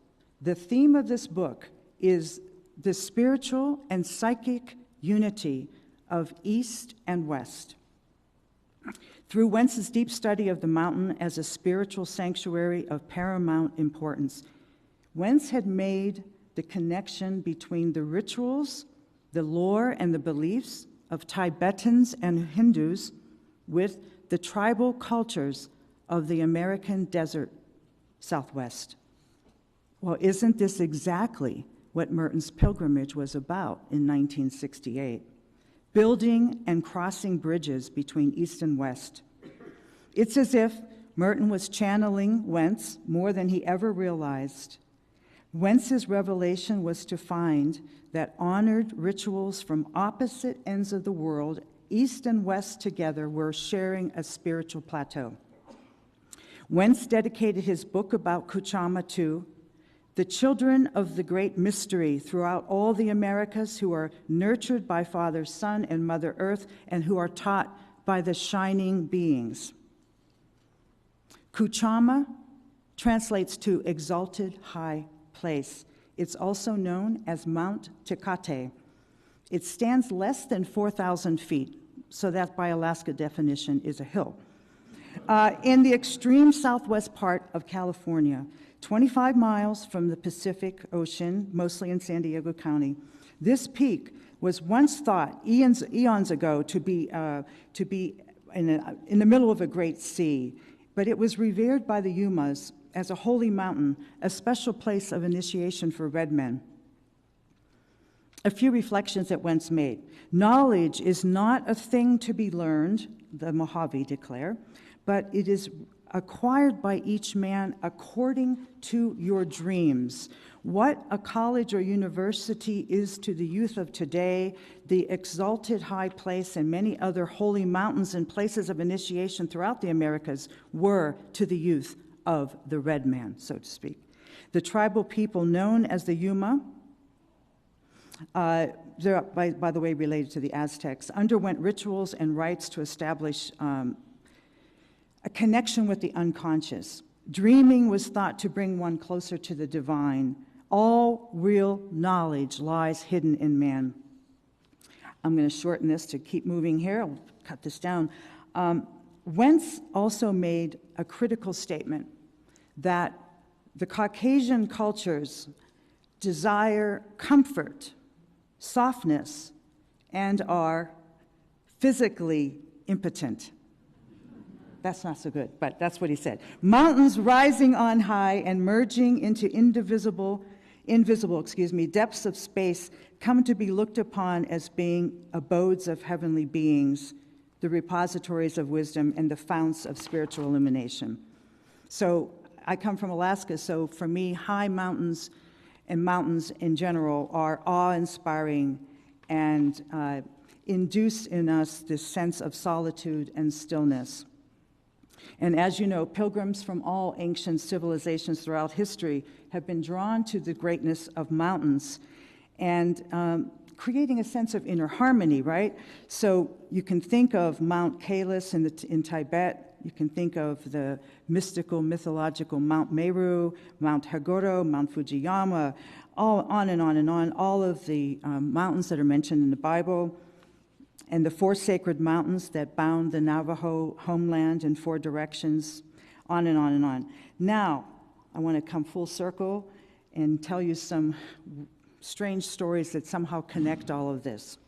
Speaker 6: the theme of this book is the spiritual and psychic unity of East and West. Through Wentz's deep study of the mountain as a spiritual sanctuary of paramount importance, Wentz had made the connection between the rituals, the lore, and the beliefs of Tibetans and Hindus with the tribal cultures of the American desert Southwest. Well, isn't this exactly what Merton's pilgrimage was about in 1968? Building and crossing bridges between East and West. It's as if Merton was channeling Wentz more than he ever realized. Wentz's revelation was to find that honored rituals from opposite ends of the world, East and West together, were sharing a spiritual plateau. Wentz dedicated his book about Kuchama to the children of the great mystery throughout all the Americas, who are nurtured by Father, Son, and Mother Earth, and who are taught by the shining beings. Kuchama translates to exalted high place. It's also known as Mount Tecate. It stands less than 4,000 feet, so that by Alaska definition is a hill. In the extreme southwest part of California, 25 miles from the Pacific Ocean, mostly in San Diego County, this peak was once thought, eons ago, to be in the middle of a great sea, but it was revered by the Yumas as a holy mountain, a special place of initiation for red men. A few reflections that Wentz made. Knowledge is not a thing to be learned, the Mojave declare, but it is acquired by each man according to your dreams. What a college or university is to the youth of today, the exalted high place and many other holy mountains and places of initiation throughout the Americas were to the youth of the red man, so to speak. The tribal people known as the Yuma, they're, by the way, related to the Aztecs, underwent rituals and rites to establish a connection with the unconscious. Dreaming was thought to bring one closer to the divine, All real knowledge lies hidden in man. I'm going to shorten this to keep moving here. I'll cut this down. Wentz also made a critical statement that the Caucasian cultures desire comfort, softness, and are physically impotent. That's not so good, but that's what he said. Mountains rising on high and merging into invisible depths of space come to be looked upon as being abodes of heavenly beings, the repositories of wisdom and the founts of spiritual illumination. So I come from Alaska, so for me, high mountains and mountains in general are awe-inspiring and induce in us this sense of solitude and stillness. And as you know, pilgrims from all ancient civilizations throughout history have been drawn to the greatness of mountains and creating a sense of inner harmony, right? So you can think of Mount Kailas in Tibet. You can think of the mystical, mythological Mount Meru, Mount Hagoro, Mount Fujiyama, all on and on and on, all of the mountains that are mentioned in the Bible, and the 4 sacred mountains that bound the Navajo homeland in 4 directions, on and on and on. Now, I want to come full circle and tell you some strange stories that somehow connect all of this.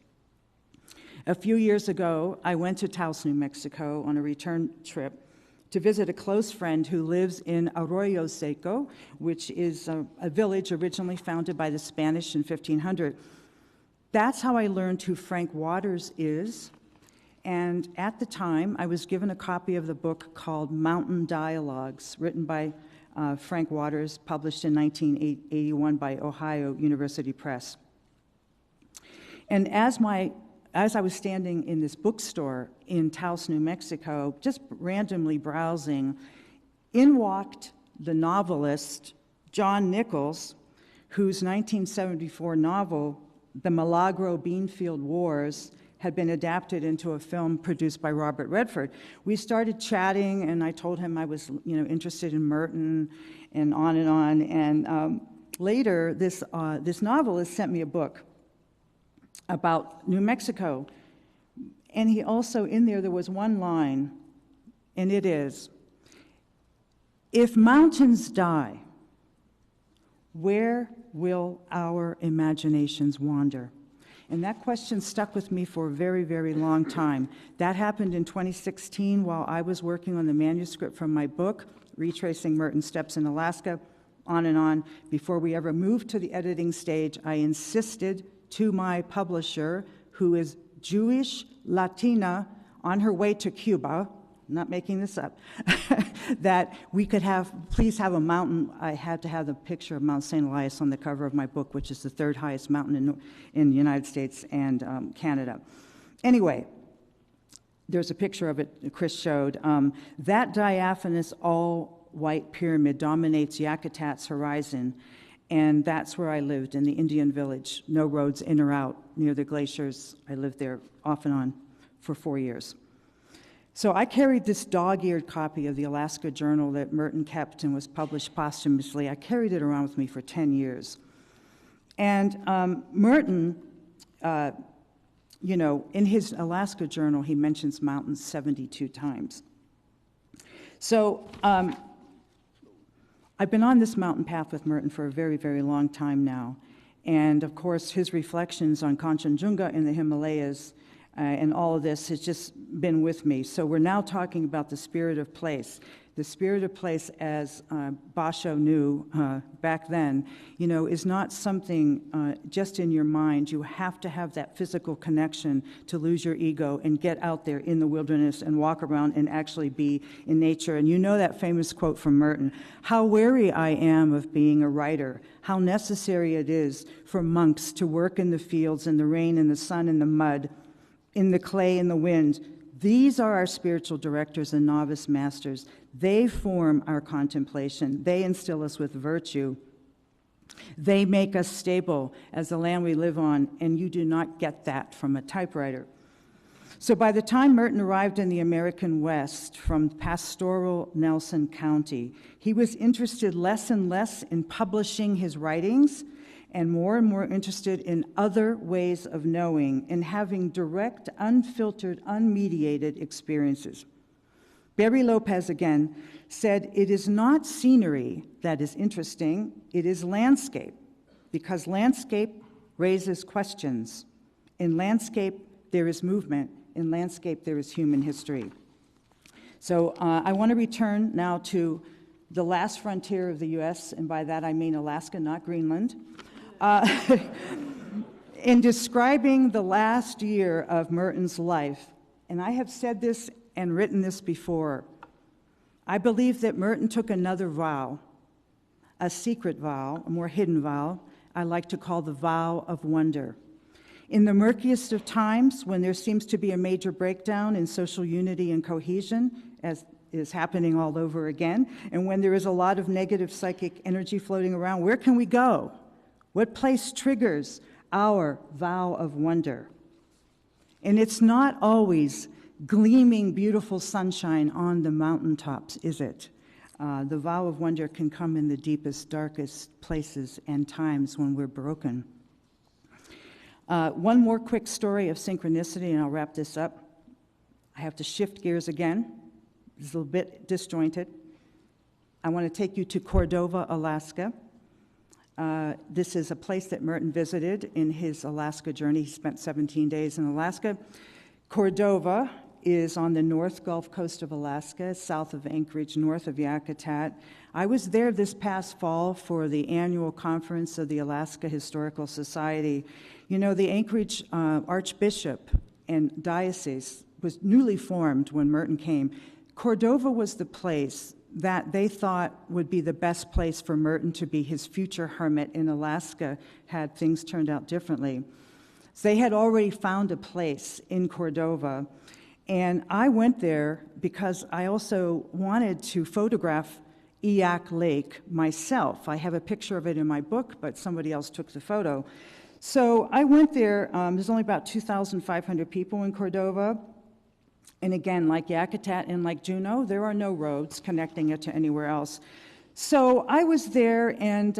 Speaker 6: A few years ago, I went to Taos, New Mexico on a return trip to visit a close friend who lives in Arroyo Seco, which is a village originally founded by the Spanish in 1500. That's how I learned who Frank Waters is, and at the time, I was given a copy of the book called Mountain Dialogues, written by Frank Waters, published in 1981 by Ohio University Press. And as I was standing in this bookstore in Taos, New Mexico, just randomly browsing, in walked the novelist John Nichols, whose 1974 novel, The Milagro Beanfield Wars, had been adapted into a film produced by Robert Redford. We started chatting, and I told him I was, interested in Merton, and on. And later, this novelist sent me a book about New Mexico. And he also, in there was one line, and it is, "If mountains die, where will our imaginations wander?" And that question stuck with me for a very, very long time. That happened in 2016 while I was working on the manuscript from my book, Retracing Merton's Steps in Alaska, on and on. Before we ever moved to the editing stage, I insisted to my publisher, who is Jewish Latina on her way to Cuba, I'm not making this up, that we could please have a mountain. I had to have the picture of Mount St. Elias on the cover of my book, which is the 3rd highest mountain in the United States and Canada. Anyway, there's a picture of it Chris showed. That diaphanous all-white pyramid dominates Yakutat's horizon, and that's where I lived, in the Indian village. No roads in or out, near the glaciers. I lived there off and on for 4 years. So I carried this dog-eared copy of the Alaska Journal that Merton kept and was published posthumously. I carried it around with me for 10 years. And Merton, in his Alaska Journal, he mentions mountains 72 times. So I've been on this mountain path with Merton for a very, very long time now. And of course, his reflections on Kanchenjunga in the Himalayas and all of this has just been with me. So we're now talking about the spirit of place. The spirit of place, as Basho knew back then, is not something just in your mind. You have to have that physical connection to lose your ego and get out there in the wilderness and walk around and actually be in nature. And you know that famous quote from Merton, "How weary I am of being a writer, how necessary it is for monks to work in the fields, in the rain, in the sun, in the mud, in the clay, in the wind. These are our spiritual directors and novice masters. They form our contemplation. They instill us with virtue. They make us stable as the land we live on, and you do not get that from a typewriter." So by the time Merton arrived in the American West from pastoral Nelson County, he was interested less and less in publishing his writings and more interested in other ways of knowing, in having direct, unfiltered, unmediated experiences. Barry Lopez, again, said, "It is not scenery that is interesting, it is landscape, because landscape raises questions. In landscape, there is movement. In landscape, there is human history." So I want to return now to the last frontier of the U.S., and by that I mean Alaska, not Greenland. In describing the last year of Merton's life, and I have said this and written this before, I believe that Merton took another vow, a secret vow, a more hidden vow, I like to call the vow of wonder. In the murkiest of times, when there seems to be a major breakdown in social unity and cohesion, as is happening all over again, and when there is a lot of negative psychic energy floating around, where can we go? What place triggers our vow of wonder? And it's not always gleaming, beautiful sunshine on the mountaintops, is it? The vow of wonder can come in the deepest, darkest places and times when we're broken. One more quick story of synchronicity, and I'll wrap this up. I have to shift gears again. It's a little bit disjointed. I want to take you to Cordova, Alaska. This is a place that Merton visited in his Alaska journey. He spent 17 days in Alaska. Cordova is on the north Gulf Coast of Alaska, south of Anchorage, north of Yakutat. I was there this past fall for the annual conference of the Alaska Historical Society. You know, the Anchorage Archbishop and diocese was newly formed when Merton came. Cordova was the place that they thought would be the best place for Merton to be his future hermit in Alaska had things turned out differently. So they had already found a place in Cordova, and I went there because I also wanted to photograph Eyak Lake myself. I have a picture of it in my book, but somebody else took the photo. So I went there. There's only about 2,500 people in Cordova. And again, like Yakutat and like Juneau, there are no roads connecting it to anywhere else. So I was there, and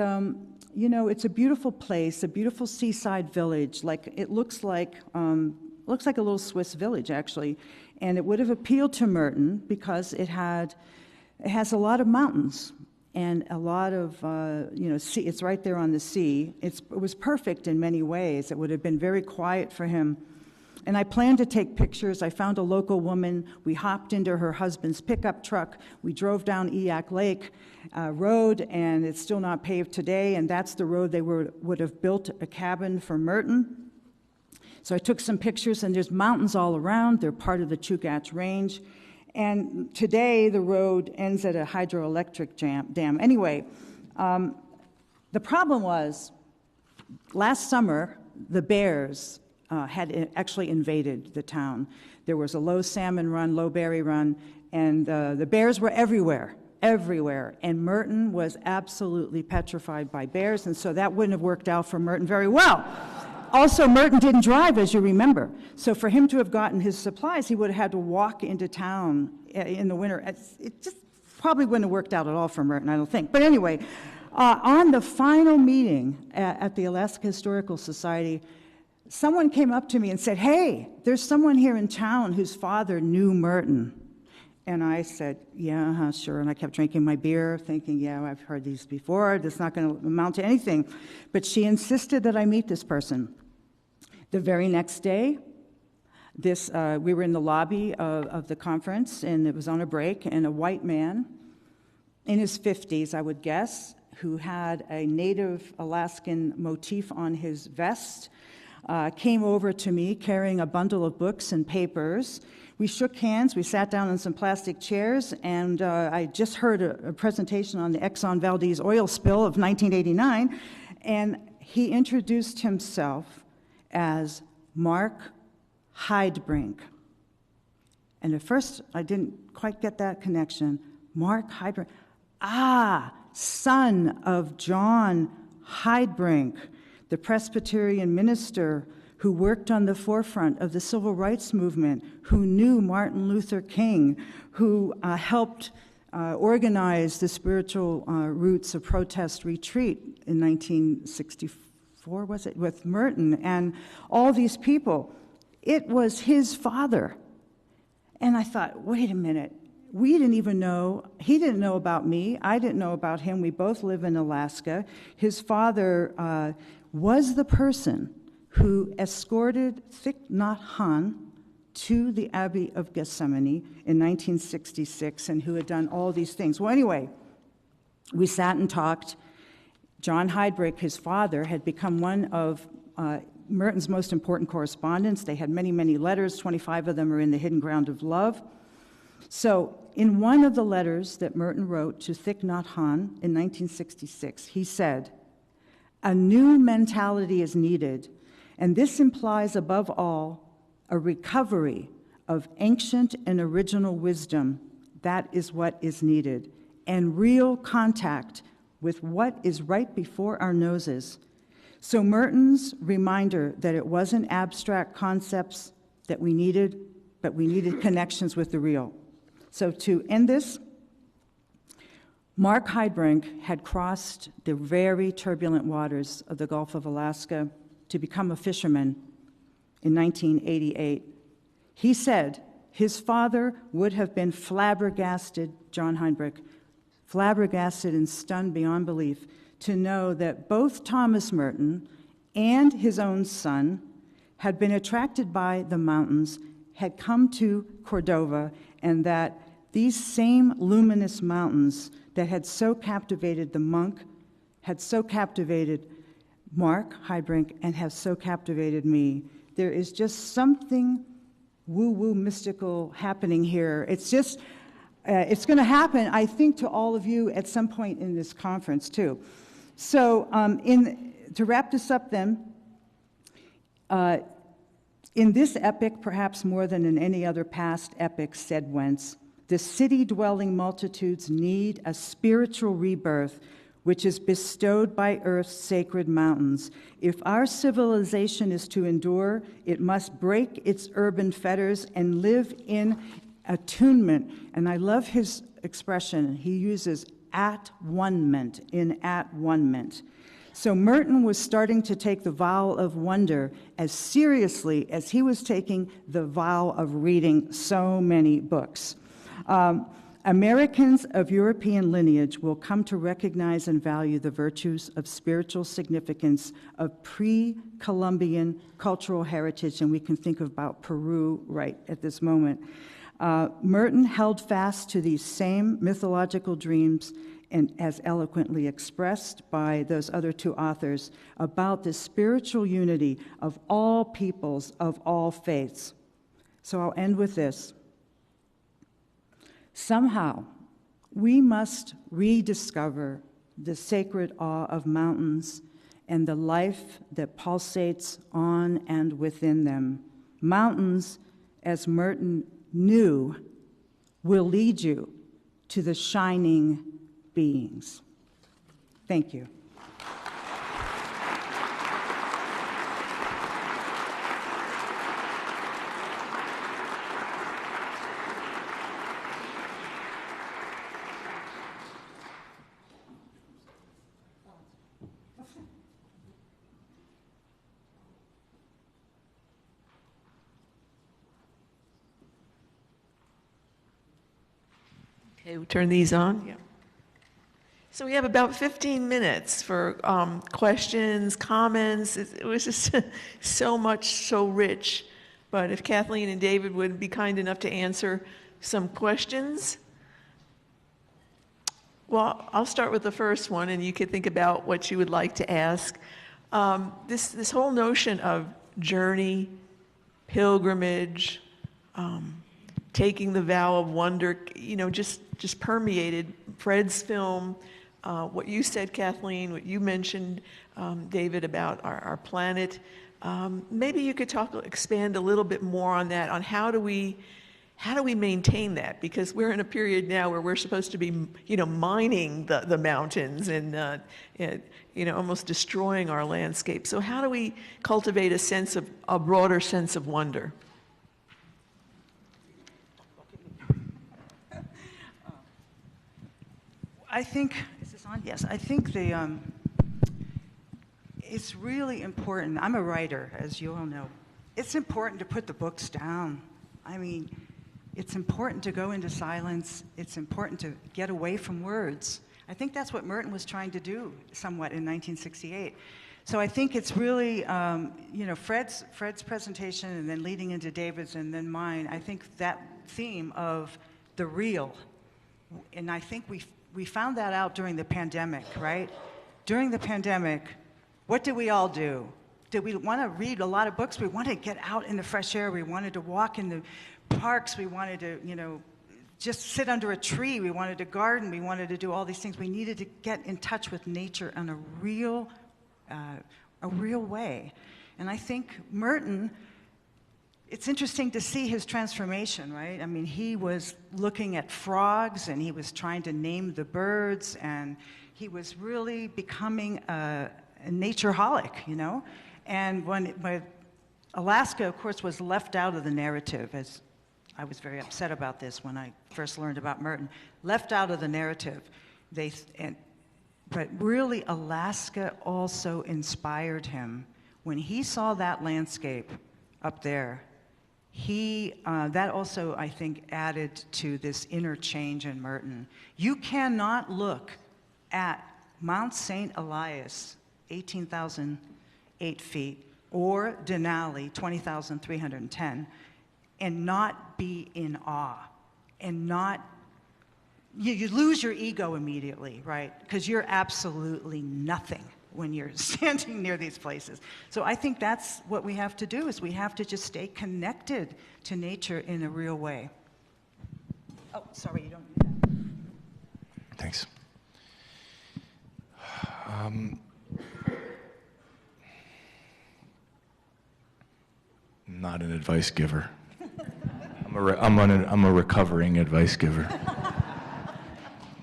Speaker 6: you know, it's a beautiful place, a beautiful seaside village. Like it looks like a little Swiss village, actually. And it would have appealed to Merton because it has a lot of mountains and a lot of sea. It's right there on the sea. It was perfect in many ways. It would have been very quiet for him. And I planned to take pictures. I found a local woman. We hopped into her husband's pickup truck. We drove down Eyak Lake Road, and it's still not paved today, and that's the road they would have built a cabin for Merton. So I took some pictures, and there's mountains all around. They're part of the Chugach Range. And today, the road ends at a hydroelectric dam. Anyway, the problem was, last summer, the bears had actually invaded the town. There was a low salmon run, low berry run, and the bears were everywhere. And Merton was absolutely petrified by bears, and so that wouldn't have worked out for Merton very well. Also, Merton didn't drive, as you remember. So for him to have gotten his supplies, he would have had to walk into town in the winter. It just probably wouldn't have worked out at all for Merton, I don't think. But anyway, on the final meeting at the Alaska Historical Society, someone came up to me and said, "Hey, there's someone here in town whose father knew Merton." And I said, "Yeah, sure." And I kept drinking my beer, thinking, yeah, I've heard these before. That's not going to amount to anything. But she insisted that I meet this person. The very next day, we were in the lobby of the conference, and it was on a break, and a white man in his 50s, I would guess, who had a native Alaskan motif on his vest, came over to me carrying a bundle of books and papers. We shook hands, we sat down in some plastic chairs, and I just heard a presentation on the Exxon Valdez oil spill of 1989, and he introduced himself as Mark Heidbrink. And at first, I didn't quite get that connection. Mark Heidbrink. Son of John Heidbrink, the Presbyterian minister who worked on the forefront of the civil rights movement, who knew Martin Luther King, who helped organize the spiritual roots of protest retreat in 1964, was it, with Merton, and all these people. It was his father. And I thought, wait a minute, we didn't even know, he didn't know about me, I didn't know about him, we both live in Alaska. His father was the person who escorted Thich Nhat Hanh to the Abbey of Gethsemane in 1966 and who had done all these things. Well, anyway, we sat and talked. John Heidrich, his father, had become one of Merton's most important correspondents. They had many, many letters. 25 of them are in the Hidden Ground of Love. So in one of the letters that Merton wrote to Thich Nhat Hanh in 1966, he said, "A new mentality is needed, and this implies above all a recovery of ancient and original wisdom. That is what is needed, and real contact with what is right before our noses." So Merton's reminder that it wasn't abstract concepts that we needed, but we needed connections with the real. So to end this, Mark Heidrich had crossed the very turbulent waters of the Gulf of Alaska to become a fisherman in 1988. He said his father would have been flabbergasted, John Heidrich, flabbergasted and stunned beyond belief to know that both Thomas Merton and his own son had been attracted by the mountains, had come to Cordova, and that these same luminous mountains that had so captivated the monk, had so captivated Mark Heidrich, and have so captivated me. There is just something woo-woo mystical happening here. It's just, it's going to happen, I think, to all of you at some point in this conference, too. So to wrap this up then, in this epic, perhaps more than in any other past epic, said Wentz, the city-dwelling multitudes need a spiritual rebirth which is bestowed by earth's sacred mountains. If our civilization is to endure, it must break its urban fetters and live in attunement. And I love his expression. He uses at-one-ment, in at-one-ment. So Merton was starting to take the vow of wonder as seriously as he was taking the vow of reading so many books. Americans of European lineage will come to recognize and value the virtues of spiritual significance of pre-Columbian cultural heritage, and we can think about Peru right at this moment. Merton held fast to these same mythological dreams, and as eloquently expressed by those other two authors, about the spiritual unity of all peoples, of all faiths. So I'll end with this. Somehow, we must rediscover the sacred awe of mountains and the life that pulsates on and within them. Mountains, as Merton knew, will lead you to the shining beings. Thank you.
Speaker 3: Okay, we'll turn these on. Yeah. So we have about 15 minutes for questions, comments. It was just so much, so rich. But if Kathleen and David would be kind enough to answer some questions. Well, I'll start with the first one, and you could think about what you would like to ask. This whole notion of journey, pilgrimage, taking the vow of wonder, just permeated Fred's film, what you said, Kathleen, what you mentioned, David, about our planet. Maybe you could expand a little bit more on that, on how do we how do we maintain that? Because we're in a period now where we're supposed to be, mining the mountains and, almost destroying our landscape. So how do we cultivate a broader sense of wonder?
Speaker 6: I think, is this on? Yes, I think it's really important. I'm a writer, as you all know. It's important to put the books down. I mean, it's important to go into silence. It's important to get away from words. I think that's what Merton was trying to do somewhat in 1968. So I think it's really, Fred's presentation and then leading into David's and then mine, I think that theme of the real, and I think we found that out during the pandemic, right? During the pandemic, what did we all do? Did we want to read a lot of books? We wanted to get out in the fresh air. We wanted to walk in the parks. We wanted to, just sit under a tree. We wanted to garden. We wanted to do all these things. We needed to get in touch with nature in a real way. And I think Merton, it's interesting to see his transformation, right? I mean, he was looking at frogs, and he was trying to name the birds, and he was really becoming a natureholic, And when Alaska, of course, was left out of the narrative, as I was very upset about this when I first learned about Merton, left out of the narrative. But really, Alaska also inspired him. When he saw that landscape up there, that also, I think, added to this inner change in Merton. You cannot look at Mount St. Elias, 18,008 feet, or Denali, 20,310, and not be in awe, and not, you lose your ego immediately, right? Because you're absolutely nothing when you're standing near these places. So I think that's what we have to do, is we have to just stay connected to nature in a real way. Oh, sorry, you don't need that.
Speaker 5: Thanks. Not an advice giver. I'm a recovering advice giver,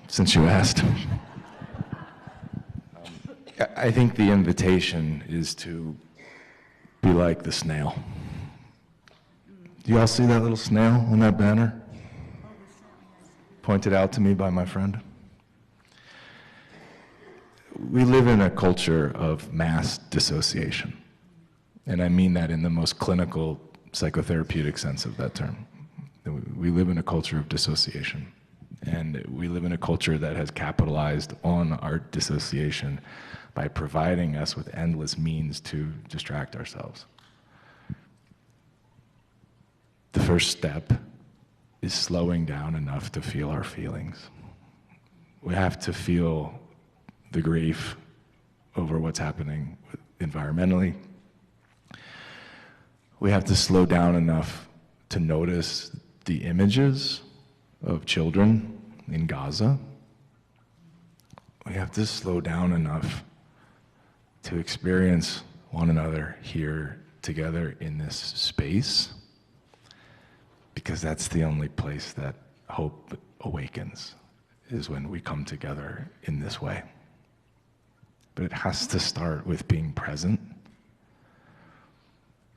Speaker 5: since you asked. I think the invitation is to be like the snail. Do you all see that little snail on that banner? Pointed out to me by my friend. We live in a culture of mass dissociation, and I mean that in the most clinical psychotherapeutic sense of that term. We live in a culture of dissociation, and we live in a culture that has capitalized on our dissociation by providing us with endless means to distract ourselves. The first step is slowing down enough to feel our feelings. We have to feel the grief over what's happening environmentally. We have to slow down enough to notice the images of children in Gaza. We have to slow down enough to experience one another here together in this space, because that's the only place that hope awakens, is when we come together in this way. But it has to start with being present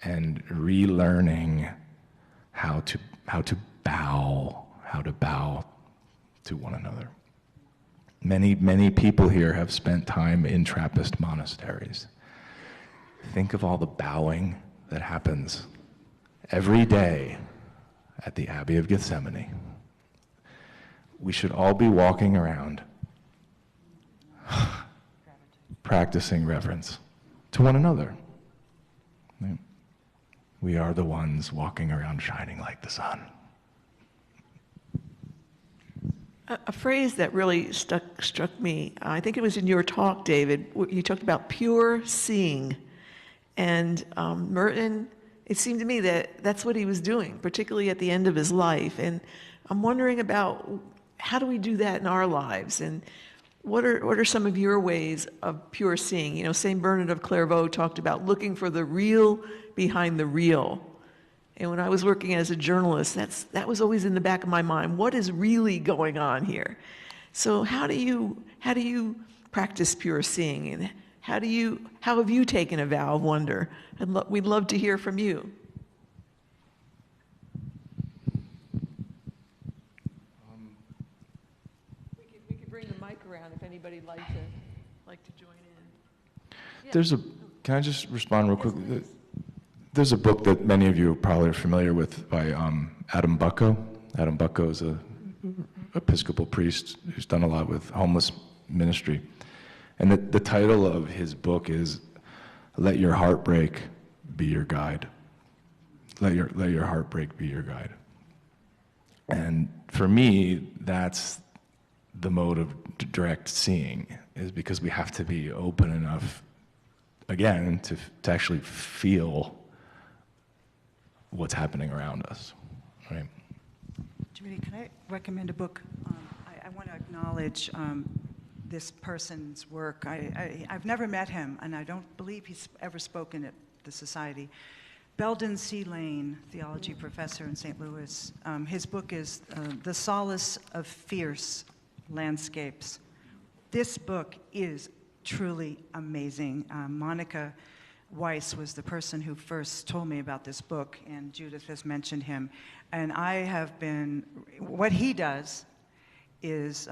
Speaker 5: and relearning how to bow to one another. Many people here have spent time in Trappist monasteries. Think of all the bowing that happens every day at the Abbey of Gethsemane. We should all be walking around practicing reverence to one another. We are the ones walking around shining like the sun.
Speaker 3: A phrase that really struck me, I think it was in your talk, David, you talked about pure seeing. And Merton, it seemed to me that that's what he was doing, particularly at the end of his life. And I'm wondering about how do we do that in our lives? And what are some of your ways of pure seeing? You know, St. Bernard of Clairvaux talked about looking for the real behind the real. And when I was working as a journalist, that was always in the back of my mind. What is really going on here? So how do you practice pure seeing? And how have you taken a vow of wonder? And we'd love to hear from you. We could bring the mic around if anybody'd like to join in. Yeah.
Speaker 5: Can I just respond real quick? There's a book that many of you probably are familiar with by Adam Bucko. Adam Bucko is an Episcopal priest who's done a lot with homeless ministry. And the title of his book is Let Your Heartbreak Be Your Guide. Let your heartbreak be your guide. And for me, that's the mode of direct seeing, is because we have to be open enough, again, to actually feel what's happening around us, right?
Speaker 6: Judy, can I recommend a book? I want to acknowledge this person's work. I've never met him, and I don't believe he's ever spoken at the Society. Belden C. Lane, theology professor in St. Louis. His book is The Solace of Fierce Landscapes. This book is truly amazing. Monica Weiss was the person who first told me about this book, and Judith has mentioned him. And what he does is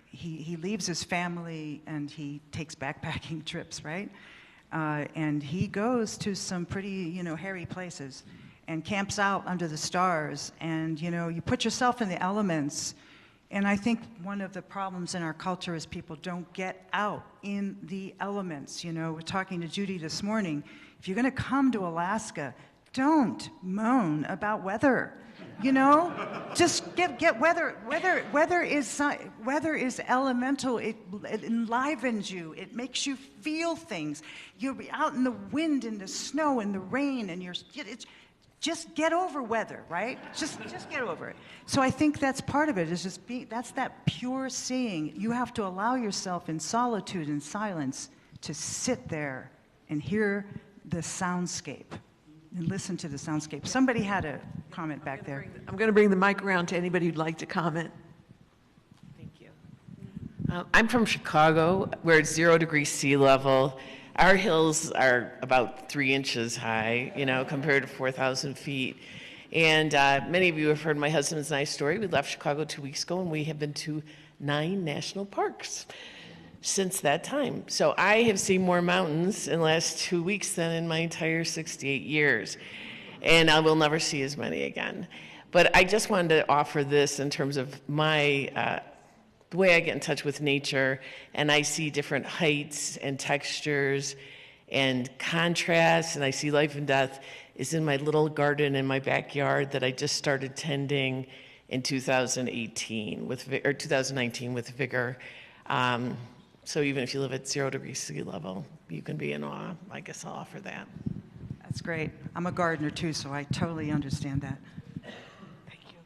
Speaker 6: he leaves his family and he takes backpacking trips, right? And he goes to some pretty, hairy places and camps out under the stars, and, you put yourself in the elements. And I think one of the problems in our culture is people don't get out in the elements. We're talking to Judy this morning. If you're going to come to Alaska, don't moan about weather. Just get weather. Weather is elemental. It enlivens you. It makes you feel things. You'll be out in the wind and the snow and the rain, and just get over weather, right? Just get over it. So I think that's part of it, is that's that pure seeing. You have to allow yourself in solitude and silence to sit there and hear the soundscape and listen to the soundscape. Somebody had a comment back there.
Speaker 3: I'm going to bring the mic around to anybody who'd like to comment.
Speaker 7: Thank you. I'm from Chicago, where it's 0 degrees sea level. Our hills are about 3 inches high, compared to 4,000 feet. And many of you have heard my husband's and I's story. We left Chicago 2 weeks ago, and we have been to 9 national parks since that time. So I have seen more mountains in the last 2 weeks than in my entire 68 years. And I will never see as many again. But I just wanted to offer this in terms of my the way I get in touch with nature, and I see different heights and textures and contrasts, and I see life and death, is in my little garden in my backyard that I just started tending in 2019 with vigor. So even if you live at 0 degrees sea level, you can be in awe. I guess I'll offer that.
Speaker 6: That's great. I'm a gardener too, so I totally understand that.
Speaker 7: Thank you.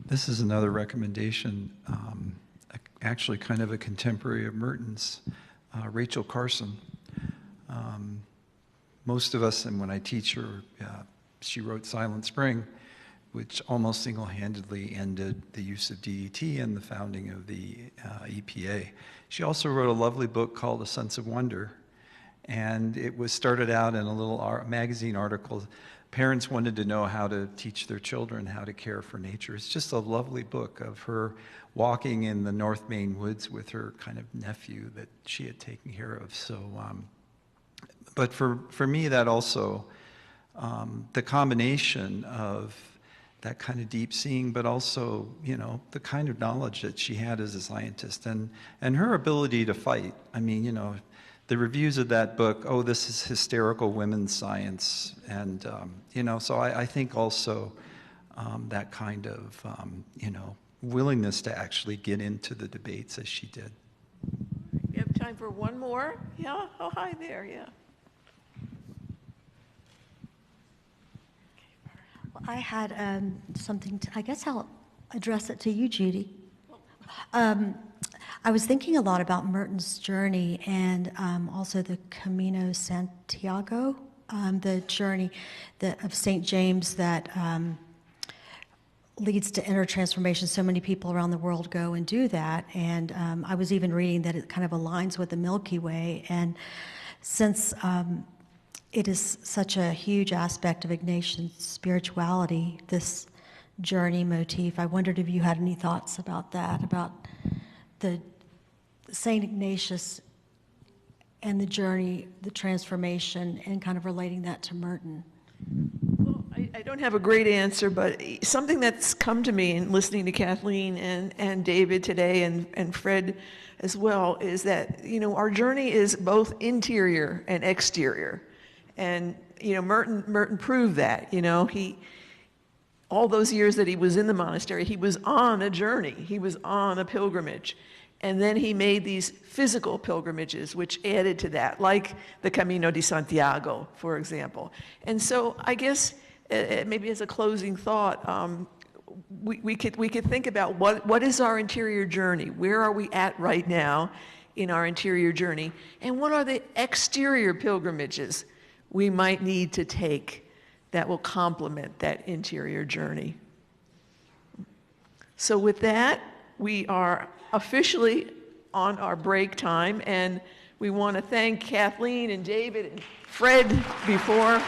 Speaker 8: This is another recommendation, actually kind of a contemporary of Merton's, Rachel Carson. Most of us, and when I teach her, she wrote Silent Spring, which almost single-handedly ended the use of DET and the founding of the EPA. She also wrote a lovely book called A Sense of Wonder, and it was started out in a little magazine article. Parents wanted to know how to teach their children how to care for nature. It's just a lovely book of her walking in the North Maine woods with her kind of nephew that she had taken care of. So, but for me, that also, the combination of that kind of deep seeing, but also, the kind of knowledge that she had as a scientist and her ability to fight. I mean, the reviews of that book, oh, this is hysterical women's science. And, so I think also that kind of, willingness to actually get into the debates as she did.
Speaker 3: You have time for one more? Yeah? Oh, hi there, yeah.
Speaker 9: Well, I had something I guess I'll address it to you, Judy. I was thinking a lot about Merton's journey and also the Camino Santiago, the journey of St. James that leads to inner transformation. So many people around the world go and do that. And I was even reading that it kind of aligns with the Milky Way. And since it is such a huge aspect of Ignatian spirituality, this journey motif, I wondered if you had any thoughts about that, about the St. Ignatius and the journey, the transformation, and kind of relating that to Merton.
Speaker 3: Well, I don't have a great answer, but something that's come to me in listening to Kathleen and David today and Fred as well is that, our journey is both interior and exterior. And, Merton proved that, he, all those years that he was in the monastery, he was on a journey, he was on a pilgrimage. And then he made these physical pilgrimages, which added to that, like the Camino de Santiago, for example. And so I guess maybe as a closing thought, we could think about what is our interior journey? Where are we at right now in our interior journey? And what are the exterior pilgrimages we might need to take that will complement that interior journey? So with that, we are officially on our break time, and we want to thank Kathleen and David and Fred before